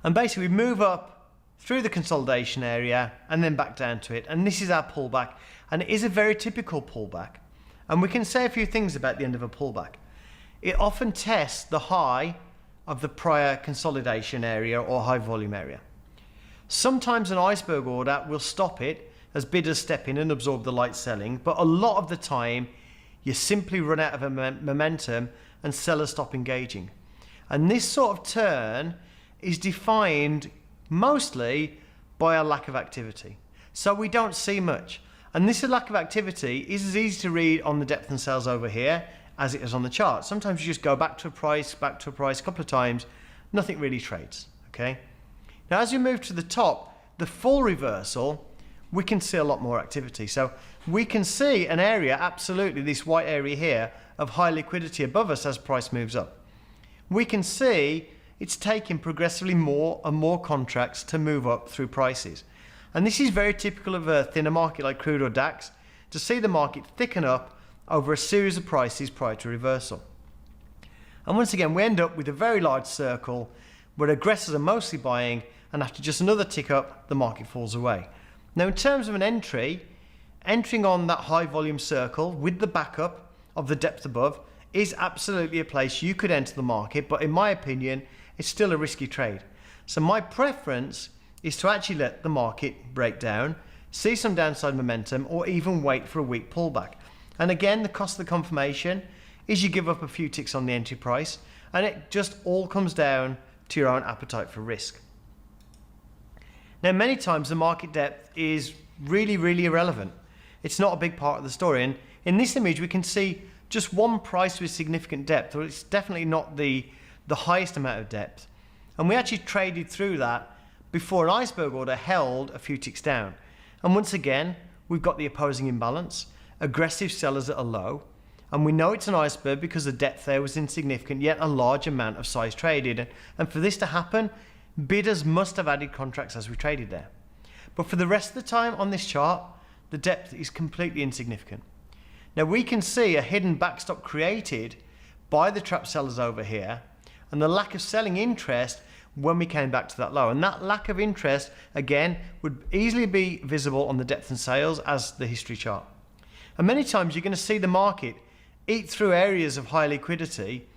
And basically we move up through the consolidation area and then back down to it. And this is our pullback. And it is a very typical pullback. And we can say a few things about the end of a pullback. It often tests the high of the prior consolidation area or high volume area. Sometimes an iceberg order will stop it as bidders step in and absorb the light selling, but a lot of the time you simply run out of momentum and sellers stop engaging. And this sort of turn is defined mostly by a lack of activity. So we don't see much. And this lack of activity is as easy to read on the depth and sales over here as it is on the chart. Sometimes you just go back to a price, a couple of times, nothing really trades, okay? Now as we move to the top, the full reversal, we can see a lot more activity. So we can see an area, absolutely this white area here, of high liquidity above us as price moves up. We can see it's taking progressively more and more contracts to move up through prices. And this is very typical of a thinner market like crude or DAX, to see the market thicken up over a series of prices prior to reversal. And once again, we end up with a very large circle where aggressors are mostly buying, and after just another tick up, the market falls away. Now in terms of an entry, entering on that high volume circle with the backup of the depth above is absolutely a place you could enter the market, but in my opinion, it's still a risky trade. So my preference is to actually let the market break down, see some downside momentum, or even wait for a weak pullback. And again, the cost of the confirmation is you give up a few ticks on the entry price, and it just all comes down to your own appetite for risk. Now, many times the market depth is really, really irrelevant. It's not a big part of the story. And in this image, we can see just one price with significant depth, or it's definitely not the highest amount of depth. And we actually traded through that before an iceberg order held a few ticks down. And once again, we've got the opposing imbalance, aggressive sellers at a low, and we know it's an iceberg because the depth there was insignificant, yet a large amount of size traded. And for this to happen, bidders must have added contracts as we traded there. But for the rest of the time on this chart, the depth is completely insignificant. Now we can see a hidden backstop created by the trap sellers over here, and the lack of selling interest when we came back to that low. And that lack of interest, again, would easily be visible on the depth and sales as the history chart. And many times you're going to see the market eat through areas of high liquidity,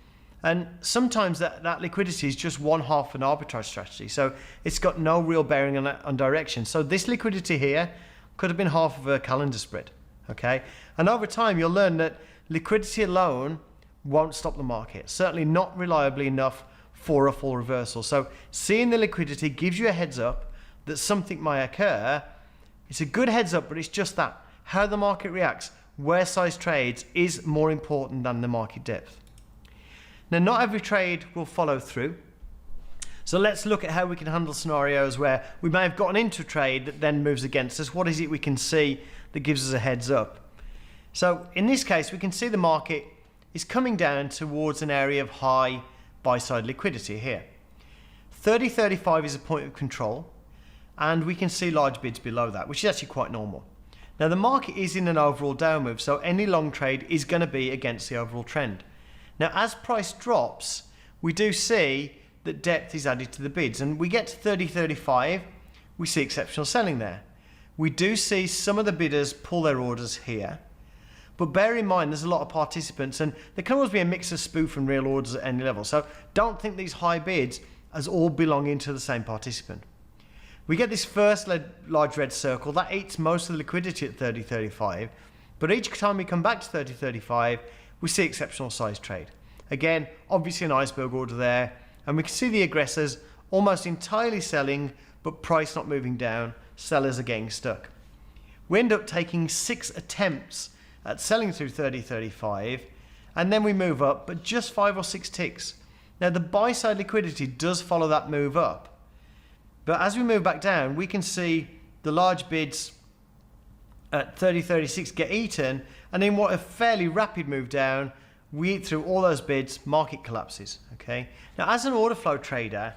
and sometimes that liquidity is just one half an arbitrage strategy. So it's got no real bearing on direction. So this liquidity here could have been half of a calendar spread, okay? And over time you'll learn that liquidity alone won't stop the market, certainly not reliably enough for a full reversal. So seeing the liquidity gives you a heads up that something might occur. It's a good heads up, but it's just that. How the market reacts, where size trades, is more important than the market depth. Now, not every trade will follow through. So let's look at how we can handle scenarios where we may have gotten into a trade that then moves against us. What is it we can see that gives us a heads up? So in this case, we can see the market is coming down towards an area of high buy-side liquidity here. 30.35 is a point of control, and we can see large bids below that, which is actually quite normal. Now the market is in an overall down move, so any long trade is going to be against the overall trend. Now as price drops, we do see that depth is added to the bids, and we get to 30.35, we see exceptional selling there. We do see some of the bidders pull their orders here, but bear in mind there's a lot of participants, and there can always be a mix of spoof and real orders at any level. So don't think these high bids as all belonging to the same participant. We get this first large red circle that eats most of the liquidity at 30.35, but each time we come back to 30.35, we see exceptional size trade. Again, obviously an iceberg order there, and we can see the aggressors almost entirely selling, but price not moving down, sellers are getting stuck. We end up taking 6 attempts at selling through 30.35, and then we move up, but just 5 or 6 ticks. Now the buy side liquidity does follow that move up, but as we move back down, we can see the large bids at 30.36 get eaten, and in what a fairly rapid move down, we eat through all those bids, market collapses, okay? Now as an order flow trader,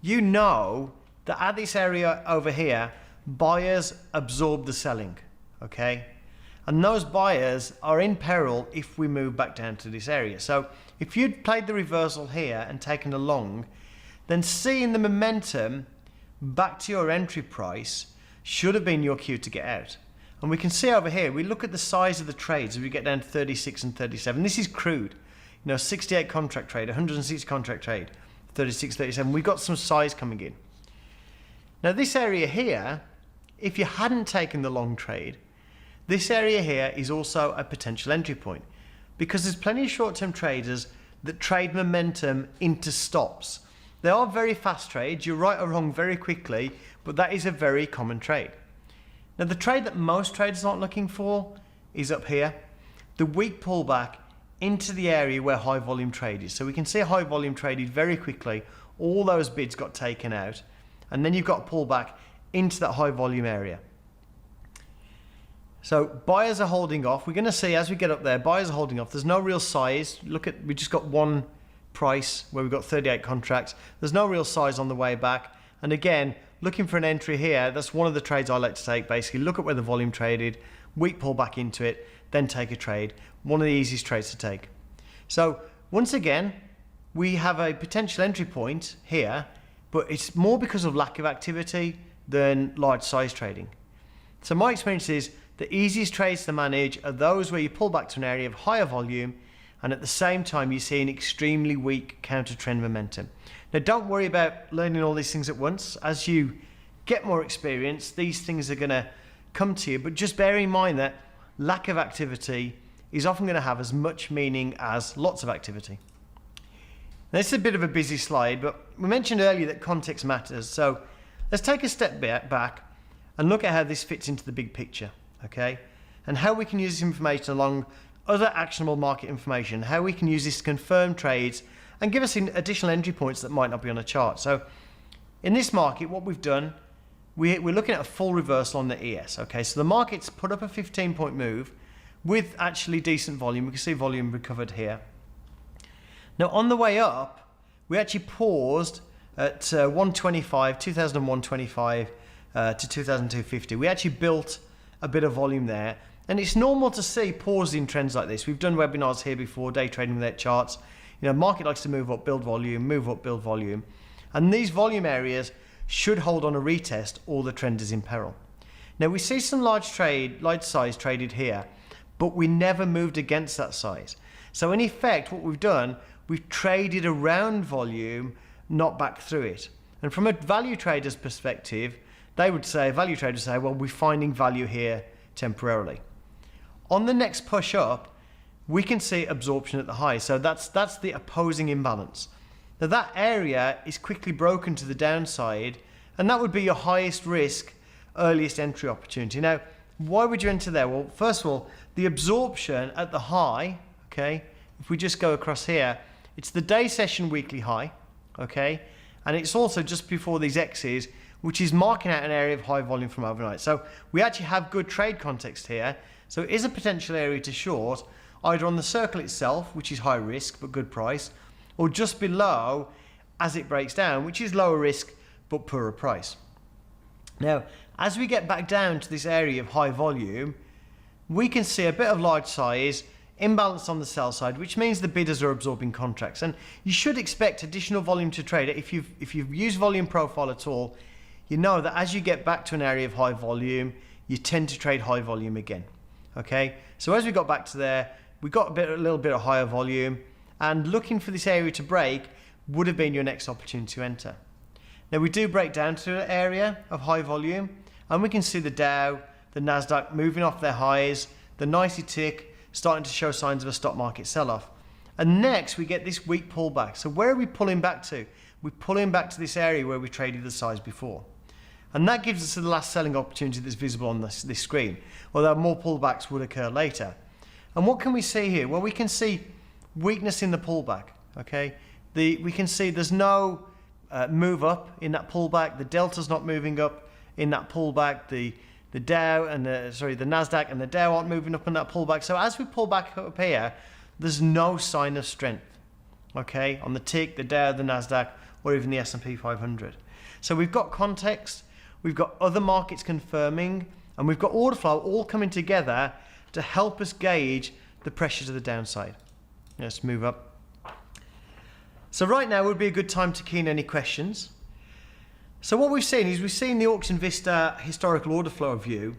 you know that at this area over here, buyers absorb the selling, okay? And those buyers are in peril if we move back down to this area. So if you'd played the reversal here and taken a long, then seeing the momentum back to your entry price should have been your cue to get out. And we can see over here, we look at the size of the trades as we get down to 36 and 37. This is crude. 68 contract trade, 160 contract trade, 36, 37. We've got some size coming in. Now this area here, if you hadn't taken the long trade, this area here is also a potential entry point, because there's plenty of short-term traders that trade momentum into stops. They are very fast trades, you're right or wrong very quickly, but that is a very common trade. Now the trade that most traders aren't looking for is up here, the weak pullback into the area where high volume trade is. So we can see high volume traded very quickly, all those bids got taken out, and then you've got a pullback into that high volume area. So buyers are holding off. We're going to see as we get up there, buyers are holding off. There's no real size. Look at, we just got one price where we've got 38 contracts. There's no real size on the way back. And again, looking for an entry here, that's one of the trades I like to take. Basically, look at where the volume traded, weak pullback into it, then take a trade. One of the easiest trades to take. So once again, we have a potential entry point here, but it's more because of lack of activity than large size trading. So my experience is the easiest trades to manage are those where you pull back to an area of higher volume and at the same time you see an extremely weak counter trend momentum. Now don't worry about learning all these things at once. As you get more experience, these things are going to come to you, but just bear in mind that lack of activity is often going to have as much meaning as lots of activity. Now, this is a bit of a busy slide, but we mentioned earlier that context matters. So let's take a step back and look at how this fits into the big picture, okay? And how we can use this information along other actionable market information, how we can use this to confirm trades and give us additional entry points that might not be on a chart. So in this market, what we've done, we're looking at a full reversal on the ES, okay? So the market's put up a 15-point move with actually decent volume. We can see volume recovered here. Now on the way up, we actually paused at 125, 2001.25 to 2002.50. We actually built a bit of volume there, and it's normal to see pausing trends like this. We've done webinars here before, day trading without charts. Market likes to move up, build volume, move up, build volume, and these volume areas should hold on a retest or the trend is in peril. Now we see some large size traded here, but we never moved against that size. So in effect, what we've done, we've traded around volume, not back through it. And from a value trader's perspective, value traders say, well, we're finding value here temporarily. On the next push up, we can see absorption at the high. So that's the opposing imbalance. Now that area is quickly broken to the downside, and that would be your highest risk, earliest entry opportunity. Now, why would you enter there? Well, first of all, the absorption at the high, okay, if we just go across here, it's the day session weekly high, okay, and it's also just before these X's, which is marking out an area of high volume from overnight. So we actually have good trade context here. So it is a potential area to short, either on the circle itself, which is high risk but good price, or just below as it breaks down, which is lower risk but poorer price. Now, as we get back down to this area of high volume, we can see a bit of large size, imbalance on the sell side, which means the bidders are absorbing contracts. And you should expect additional volume to trade. If you've used volume profile at all, you know that as you get back to an area of high volume, you tend to trade high volume again. Okay, so as we got back to there, we got a little bit of higher volume, and looking for this area to break would have been your next opportunity to enter. Now we do break down to an area of high volume, and we can see the Dow, the Nasdaq moving off their highs, the NYSE tick starting to show signs of a stock market sell-off. And next we get this weak pullback. So where are we pulling back to? We're pulling back to this area where we traded the size before. And that gives us the last selling opportunity that's visible on this screen, although more pullbacks would occur later. And what can we see here? Well, we can see weakness in the pullback, okay? We can see there's no move up in that pullback. The delta's not moving up in that pullback. The Dow and the Nasdaq and the Dow aren't moving up in that pullback. So as we pull back up here, there's no sign of strength, okay? On the tick, the Dow, the Nasdaq, or even the S&P 500. So we've got context, we've got other markets confirming, and we've got order flow all coming together to help us gauge the pressures of the downside. Let's move up. So right now would be a good time to key in any questions. So what we've seen is the Auction Vista historical order flow view,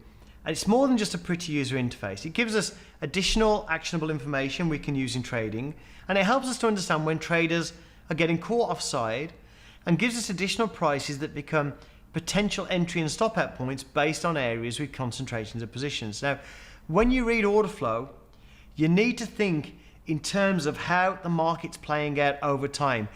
And it's more than just a pretty user interface. It gives us additional actionable information we can use in trading, and it helps us to understand when traders are getting caught offside, and gives us additional prices that become potential entry and stop out points based on areas with concentrations of positions. Now, when you read order flow, you need to think in terms of how the market's playing out over time.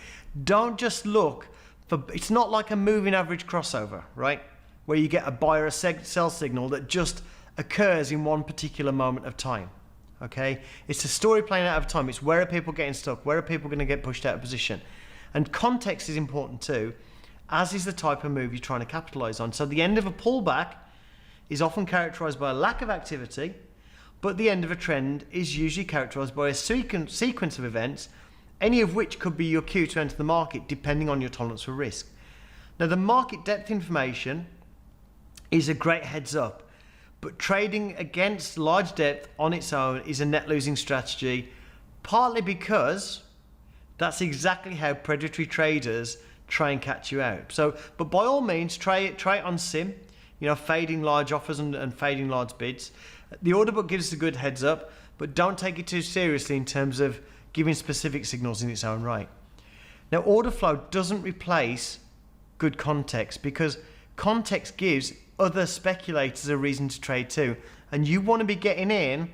Don't just look for, it's not like a moving average crossover, right? Where you get a buy or a sell signal that just occurs in one particular moment of time. Okay, it's a story playing out over time. It's where are people getting stuck, where are people going to get pushed out of position, and context is important too, as is the type of move you're trying to capitalize on. So the end of a pullback is often characterized by a lack of activity, but the end of a trend is usually characterized by a sequence of events, any of which could be your cue to enter the market depending on your tolerance for risk. Now, the market depth information is a great heads up, but trading against large depth on its own is a net losing strategy, partly because that's exactly how predatory traders try and catch you out. So, but by all means, try it on sim, fading large offers and fading large bids. The order book gives us a good heads up, but don't take it too seriously in terms of giving specific signals in its own right. Now, order flow doesn't replace good context, because context gives other speculators a reason to trade too, and you want to be getting in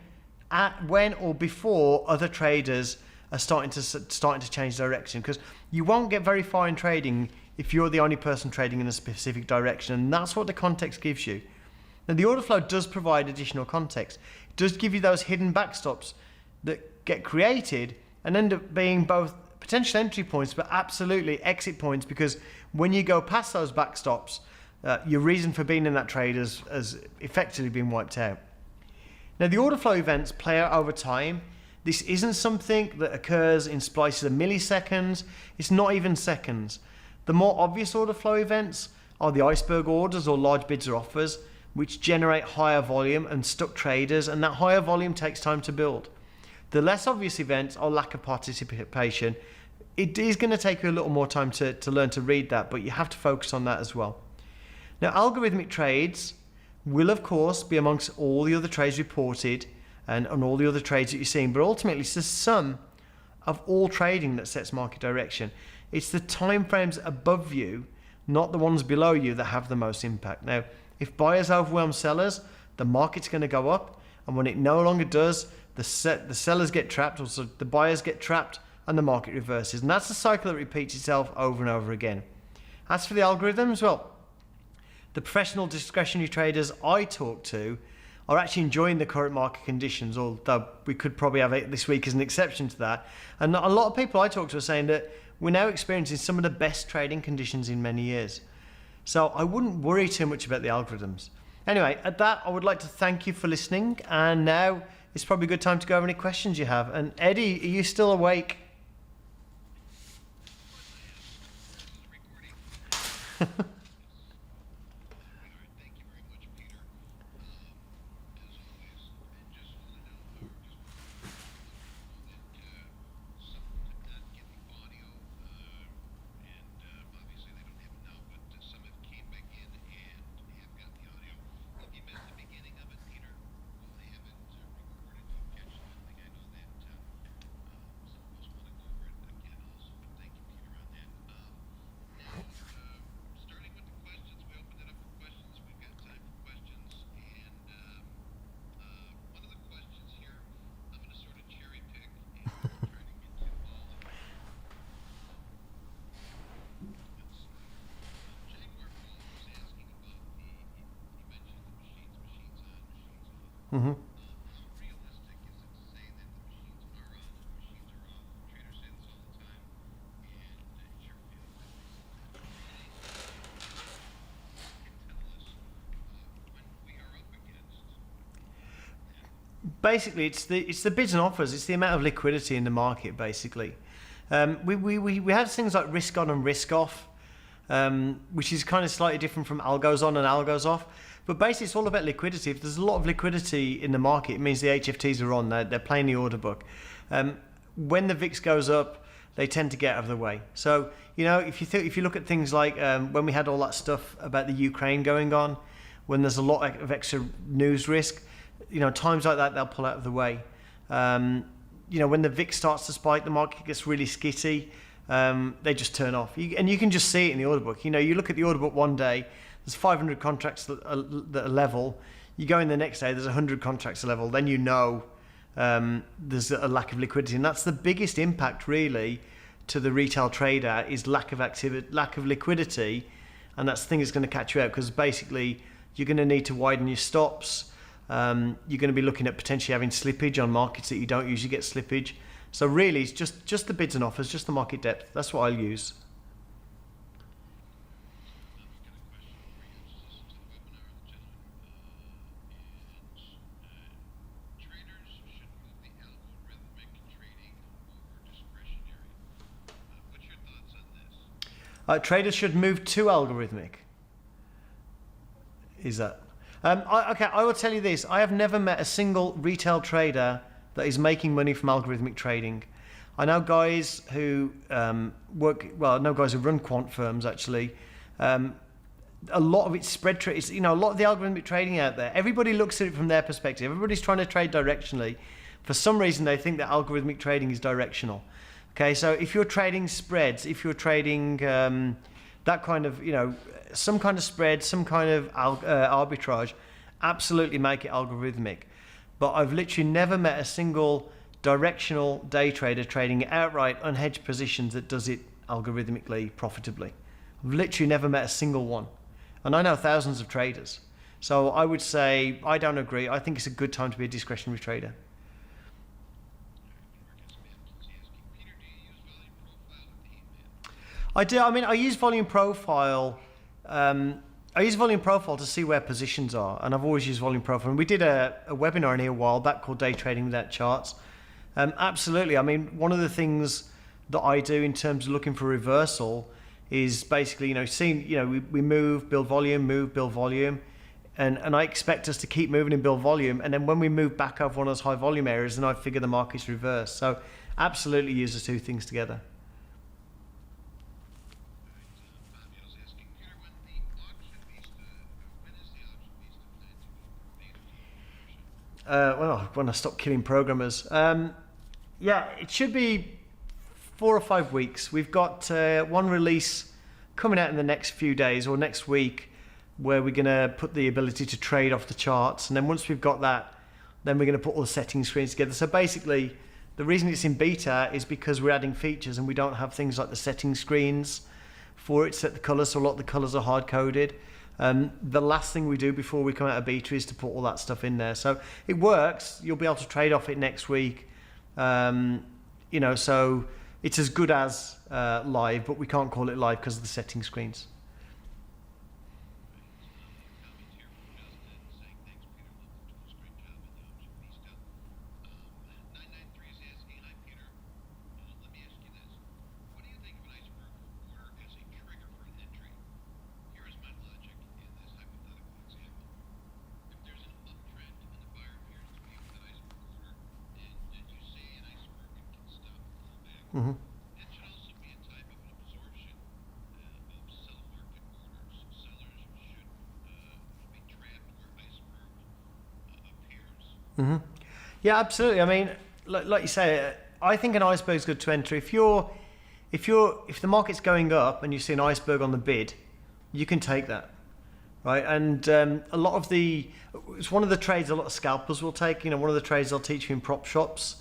at when or before other traders are starting to change direction, because you won't get very far in trading if you're the only person trading in a specific direction, and that's what the context gives you. Now, the order flow does provide additional context. It does give you those hidden backstops that get created and end up being both potential entry points but absolutely exit points, because when you go past those backstops, your reason for being in that trade has effectively been wiped out. Now, the order flow events play out over time. This isn't something that occurs in splices of milliseconds. It's not even seconds. The more obvious order flow events are the iceberg orders or large bids or offers, which generate higher volume and stuck traders, and that higher volume takes time to build. The less obvious events are lack of participation. It is going to take you a little more time to learn to read that, but you have to focus on that as well. Now, algorithmic trades will, of course, be amongst all the other trades reported and all the other trades that you're seeing, but ultimately it's the sum of all trading that sets market direction. It's the time frames above you, not the ones below you, that have the most impact. Now, if buyers overwhelm sellers, the market's going to go up, and when it no longer does, the sellers get trapped, also the buyers get trapped, and the market reverses. And that's a cycle that repeats itself over and over again. As for the algorithms, well, the professional discretionary traders I talk to are actually enjoying the current market conditions, although we could probably have it this week as an exception to that. And a lot of people I talk to are saying that we're now experiencing some of the best trading conditions in many years. So I wouldn't worry too much about the algorithms. Anyway, at that, I would like to thank you for listening. And now it's probably a good time to go over any questions you have. And Eddie, are you still awake? Mm-hmm. Basically, it's the bids and offers. It's the amount of liquidity in the market. Basically, we have things like risk on and risk off, which is kind of slightly different from algos on and algos off. But basically, it's all about liquidity. If there's a lot of liquidity in the market, it means the HFTs are on. They're playing the order book. When the VIX goes up, they tend to get out of the way. So, if you look at things like when we had all that stuff about the Ukraine going on, when there's a lot of extra news risk, times like that they'll pull out of the way. When the VIX starts to spike, the market gets really skitty. They just turn off. And you can just see it in the order book. You look at the order book one day, there's 500 contracts that are level. You go in the next day, there's 100 contracts level. Then there's a lack of liquidity. And that's the biggest impact, really, to the retail trader is lack of activity, lack of liquidity. And that's the thing that's going to catch you out, because basically you're going to need to widen your stops. You're going to be looking at potentially having slippage on markets that you don't usually get slippage. So really, it's just the bids and offers, just the market depth. That's what I'll use. Traders should move to algorithmic. Is that? I will tell you this. I have never met a single retail trader that is making money from algorithmic trading. I know guys who I know guys who run quant firms, actually. A lot of it's spread trade. A lot of the algorithmic trading out there, everybody looks at it from their perspective. Everybody's trying to trade directionally. For some reason, they think that algorithmic trading is directional. Okay, so if you're trading spreads, if you're trading that kind of, some kind of spread, some kind of arbitrage, absolutely make it algorithmic. But I've literally never met a single directional day trader trading outright unhedged positions that does it algorithmically profitably. I've literally never met a single one. And I know thousands of traders. So I would say I don't agree. I think it's a good time to be a discretionary trader. I do. I use volume profile. I use volume profile to see where positions are, and I've always used volume profile. And we did a webinar in here a while back called Day Trading Without Charts. Absolutely. One of the things that I do in terms of looking for reversal is basically, we move, build volume, move, build volume, and I expect us to keep moving and build volume. And then when we move back over one of those high volume areas, then I figure the market's reversed. So absolutely use the two things together. When I stop killing programmers. It should be 4 or 5 weeks. We've got one release coming out in the next few days or next week where we're going to put the ability to trade off the charts. And then once we've got that, then we're going to put all the setting screens together. So basically, the reason it's in beta is because we're adding features and we don't have things like the setting screens for it to set the colors. So a lot of the colors are hard-coded. The last thing we do before we come out of beta is to put all that stuff in there. So it works. You'll be able to trade off it next week. So it's as good as live, but we can't call it live because of the setting screens. Mm-hmm. It should also be a type of an absorption of sell market orders. Sellers should be trapped where iceberg appears. Mm-hmm. Yeah, absolutely. Like you say, I think an iceberg is good to enter. If the market's going up and you see an iceberg on the bid, you can take that, right? And it's one of the trades a lot of scalpers will take. One of the trades they'll teach you in prop shops.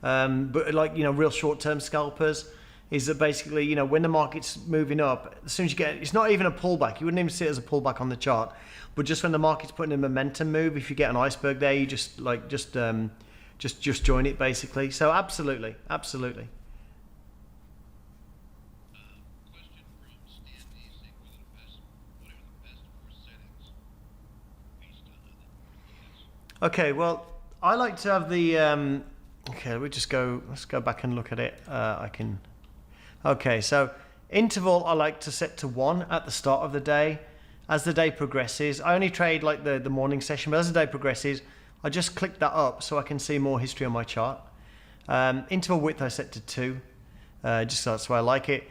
But real short-term scalpers is that basically, when the market's moving up, as soon as you get, it's not even a pullback. You wouldn't even see it as a pullback on the chart. But just when the market's putting a momentum move, if you get an iceberg there, you just join it basically. So absolutely. Question from Stanley saying what are the best four settings based on the Okay, well, I like to have the. Let's go back and look at it. Okay, so interval I like to set to 1 at the start of the day. As the day progresses, I only trade like the morning session, but as the day progresses, I just click that up so I can see more history on my chart. Interval width I set to 2, just that's why I like it.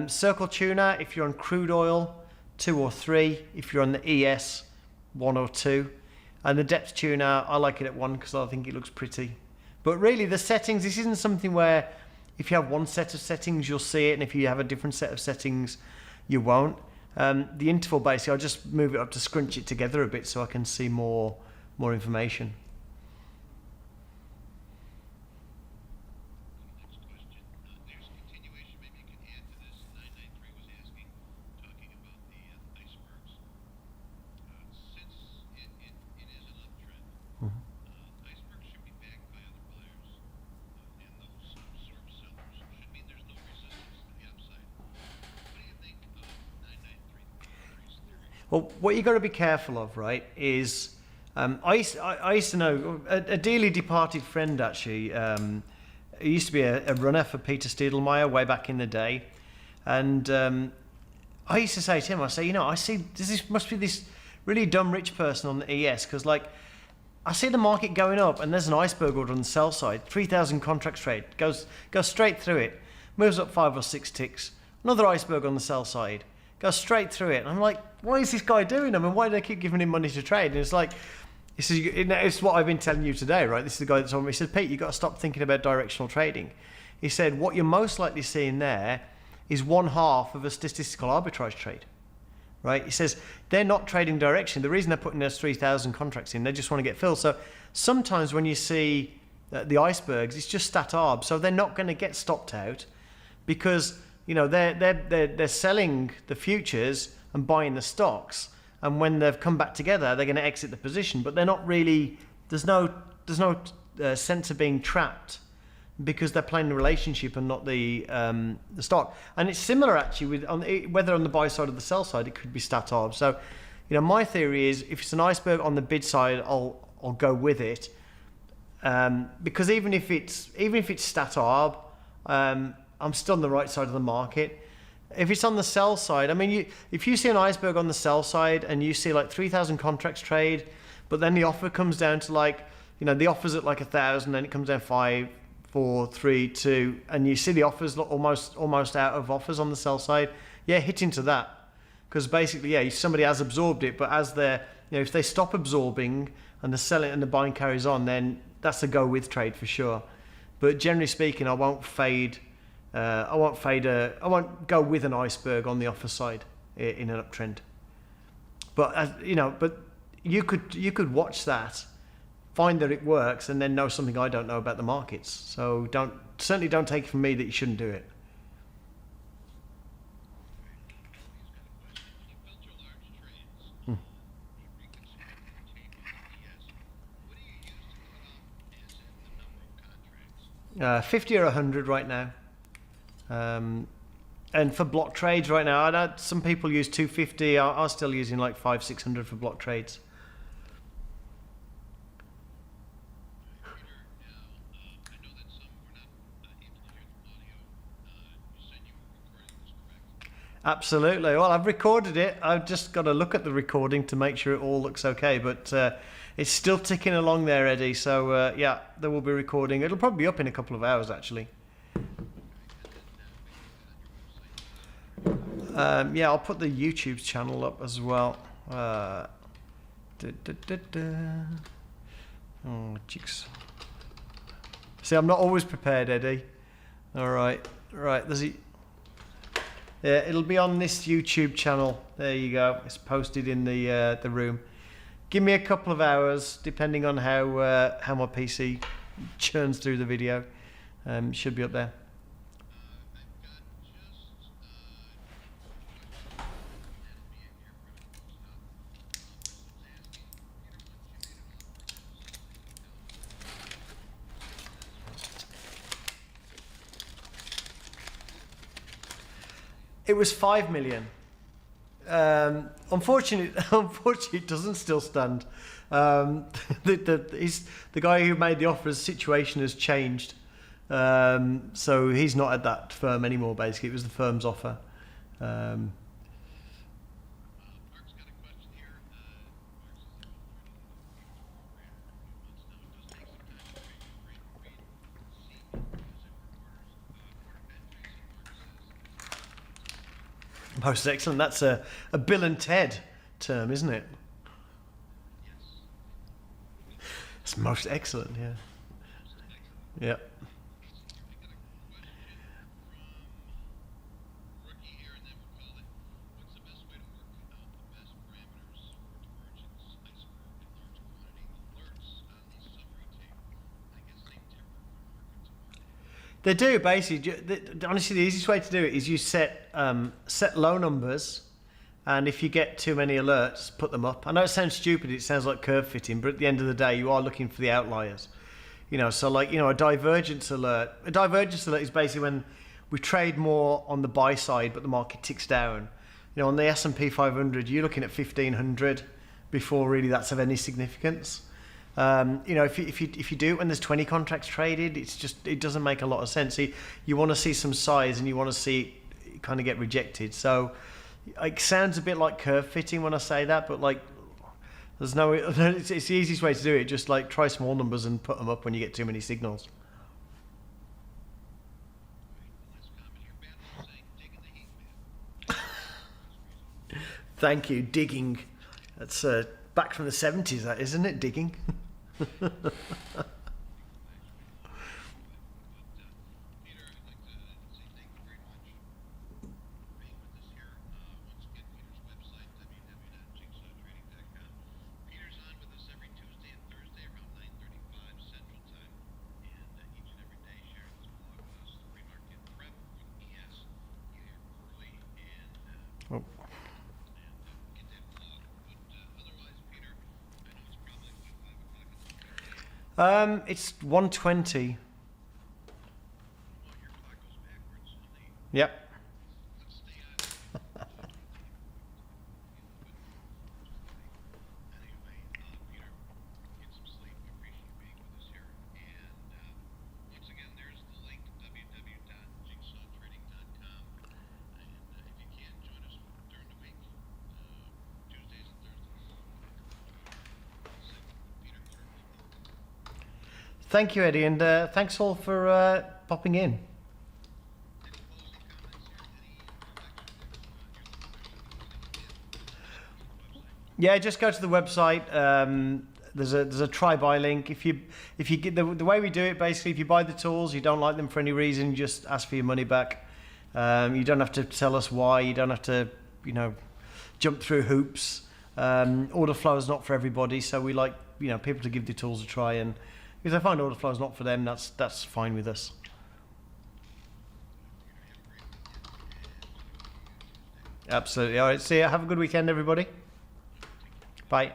Circle tuner, if you're on crude oil, 2 or 3. If you're on the ES, 1 or 2. And the depth tuner, I like it at 1 because I think it looks pretty. But really, the settings, this isn't something where if you have one set of settings, you'll see it, and if you have a different set of settings, you won't. The interval, basically, I'll just move it up to scrunch it together a bit so I can see more information. Next question. There's a continuation. Maybe you can add to this. 993 was asking, talking about the icebergs. Since it is an uptrend, icebergs should be backed by other buyers, and those absorb sellers should mean there's no resistance to the upside. What do you think of 993's theory? Well, what you got to be careful of, right, is I used to know a dearly departed friend, actually. He used to be a runner for Peter Stiedelmeier way back in the day. And I used to say to him, I say, you know, I see this must be this really dumb rich person on the ES, because, like, I see the market going up and there's an iceberg order on the sell side, 3,000 contracts trade, goes straight through it, moves up 5 or 6 ticks, another iceberg on the sell side, goes straight through it. And I'm like, what is this guy doing? I mean, why do they keep giving him money to trade? And it's like, it's what I've been telling you today, right? This is the guy that told me. He said, Pete, you've got to stop thinking about directional trading. He said, what you're most likely seeing there is 1/2 of a statistical arbitrage trade, right? He says, they're not trading direction. The reason they're putting those 3,000 contracts in, they just want to get filled. So sometimes when you see the icebergs, it's just stat arb. So they're not going to get stopped out because, you know, they're selling the futures and buying the stocks. And when they've come back together, they're going to exit the position. But they're not really. There's no sense of being trapped because they're playing the relationship and not the stock. And it's similar actually with whether on the buy side or the sell side, it could be stat arb. So, you know, my theory is if it's an iceberg on the bid side, I'll go with it because even if it's stat arb, I'm still on the right side of the market. If it's on the sell side, I mean, if you see an iceberg on the sell side and you see like 3,000 contracts trade, but then the offer comes down to like, you know, the offer's at like 1,000, then it comes down 5, 4, 3, 2, and you see the offers almost out of offers on the sell side, yeah, hit into that. Because basically, yeah, somebody has absorbed it, but as they're, you know, if they stop absorbing and the selling and the buying carries on, then that's a go with trade for sure. But generally speaking, I won't go with an iceberg on the offer side in an uptrend. But you could watch that, find that it works, and then know something I don't know about the markets. So certainly don't take it from me that you shouldn't do it. He's got a question. When you built your large trades, you reconstructed the tape on the ES. What do you use to cut off as in the number of contracts? 50 or 100 right now. And for block trades right now, I know some people use 250. I'm still using like 500-600 for block trades. Peter, now, I know that some were not able to hear the audio. You said you were recording this, correct? Absolutely. Well, I've recorded it. I've just got to look at the recording to make sure it all looks okay. But it's still ticking along there, Eddie. So yeah, there will be recording. It'll probably be up in a couple of hours, actually. Yeah, I'll put the YouTube channel up as well. Oh, jeez. See, I'm not always prepared, Eddie. All right. There's yeah, it'll be on this YouTube channel. There you go. It's posted in the room. Give me a couple of hours, depending on how my PC churns through the video. Should be up there. It was 5 million. Unfortunately, it doesn't still stand. The guy who made the offer's situation has changed, so he's not at that firm anymore. Basically, it was the firm's offer. Mark's got a question here. Most excellent. That's a Bill and Ted term, isn't it? It's most excellent, yeah. Yeah. I got a question from rookie here, and then we'll call it. What's the best way to work out the best parameters for divergence, iceberg, and large quantity alerts on the subroutine? I guess they differ from market to market. They do, basically. Honestly, the easiest way to do it is you set low numbers, and if you get too many alerts, put them up. I know it sounds stupid, it sounds like curve fitting, but at the end of the day, you are looking for the outliers. So like, a divergence alert. A divergence alert is basically when we trade more on the buy side, but the market ticks down. On the S&P 500, you're looking at 1,500 before really that's of any significance. If you do it when there's 20 contracts traded, it doesn't make a lot of sense. You want to see some size, and you want to see it kind of get rejected. So it sounds a bit like curve fitting when I say that, but like it's the easiest way to do it. Just like try small numbers and put them up when you get too many signals. Last comment here, Batman saying, digging the heat, man. Thank you, digging. That's back from the 70s, that isn't it? Digging. But Peter, I'd like to say thank you very much for being with us here. Once again, Peter's website, www.jigsawtrading.com. Peter's on with us every Tuesday and Thursday around 9:35 Central Time, and each and every day sharing this blog with us, the pre-market prep with ES. You hear early and Oh. get that blog. But otherwise, Peter, I know it's probably 5 o'clock in the morning. It's 1:20. Well, your clock goes backwards on the. Yep. Let's stay on. Anyway, Peter, get some sleep. We appreciate you being with us here. And once again, there's the link, www.jigsawtrading.com. And if you can, join us during the week, Tuesdays and Thursdays. Peter, what are we? Thank you, Eddie, and thanks all for popping in. Any closing comments here? Any reflections? Yeah, just go to the website. There's a try buy link. If you get the way we do it, basically, if you buy the tools, you don't like them for any reason, just ask for your money back. You don't have to tell us why. You don't have to, jump through hoops. Order flow is not for everybody, so we like people to give the tools a try. And if they find order flow is not for them, that's fine with us. Absolutely. All right. See you. Have a good weekend, everybody. Bye.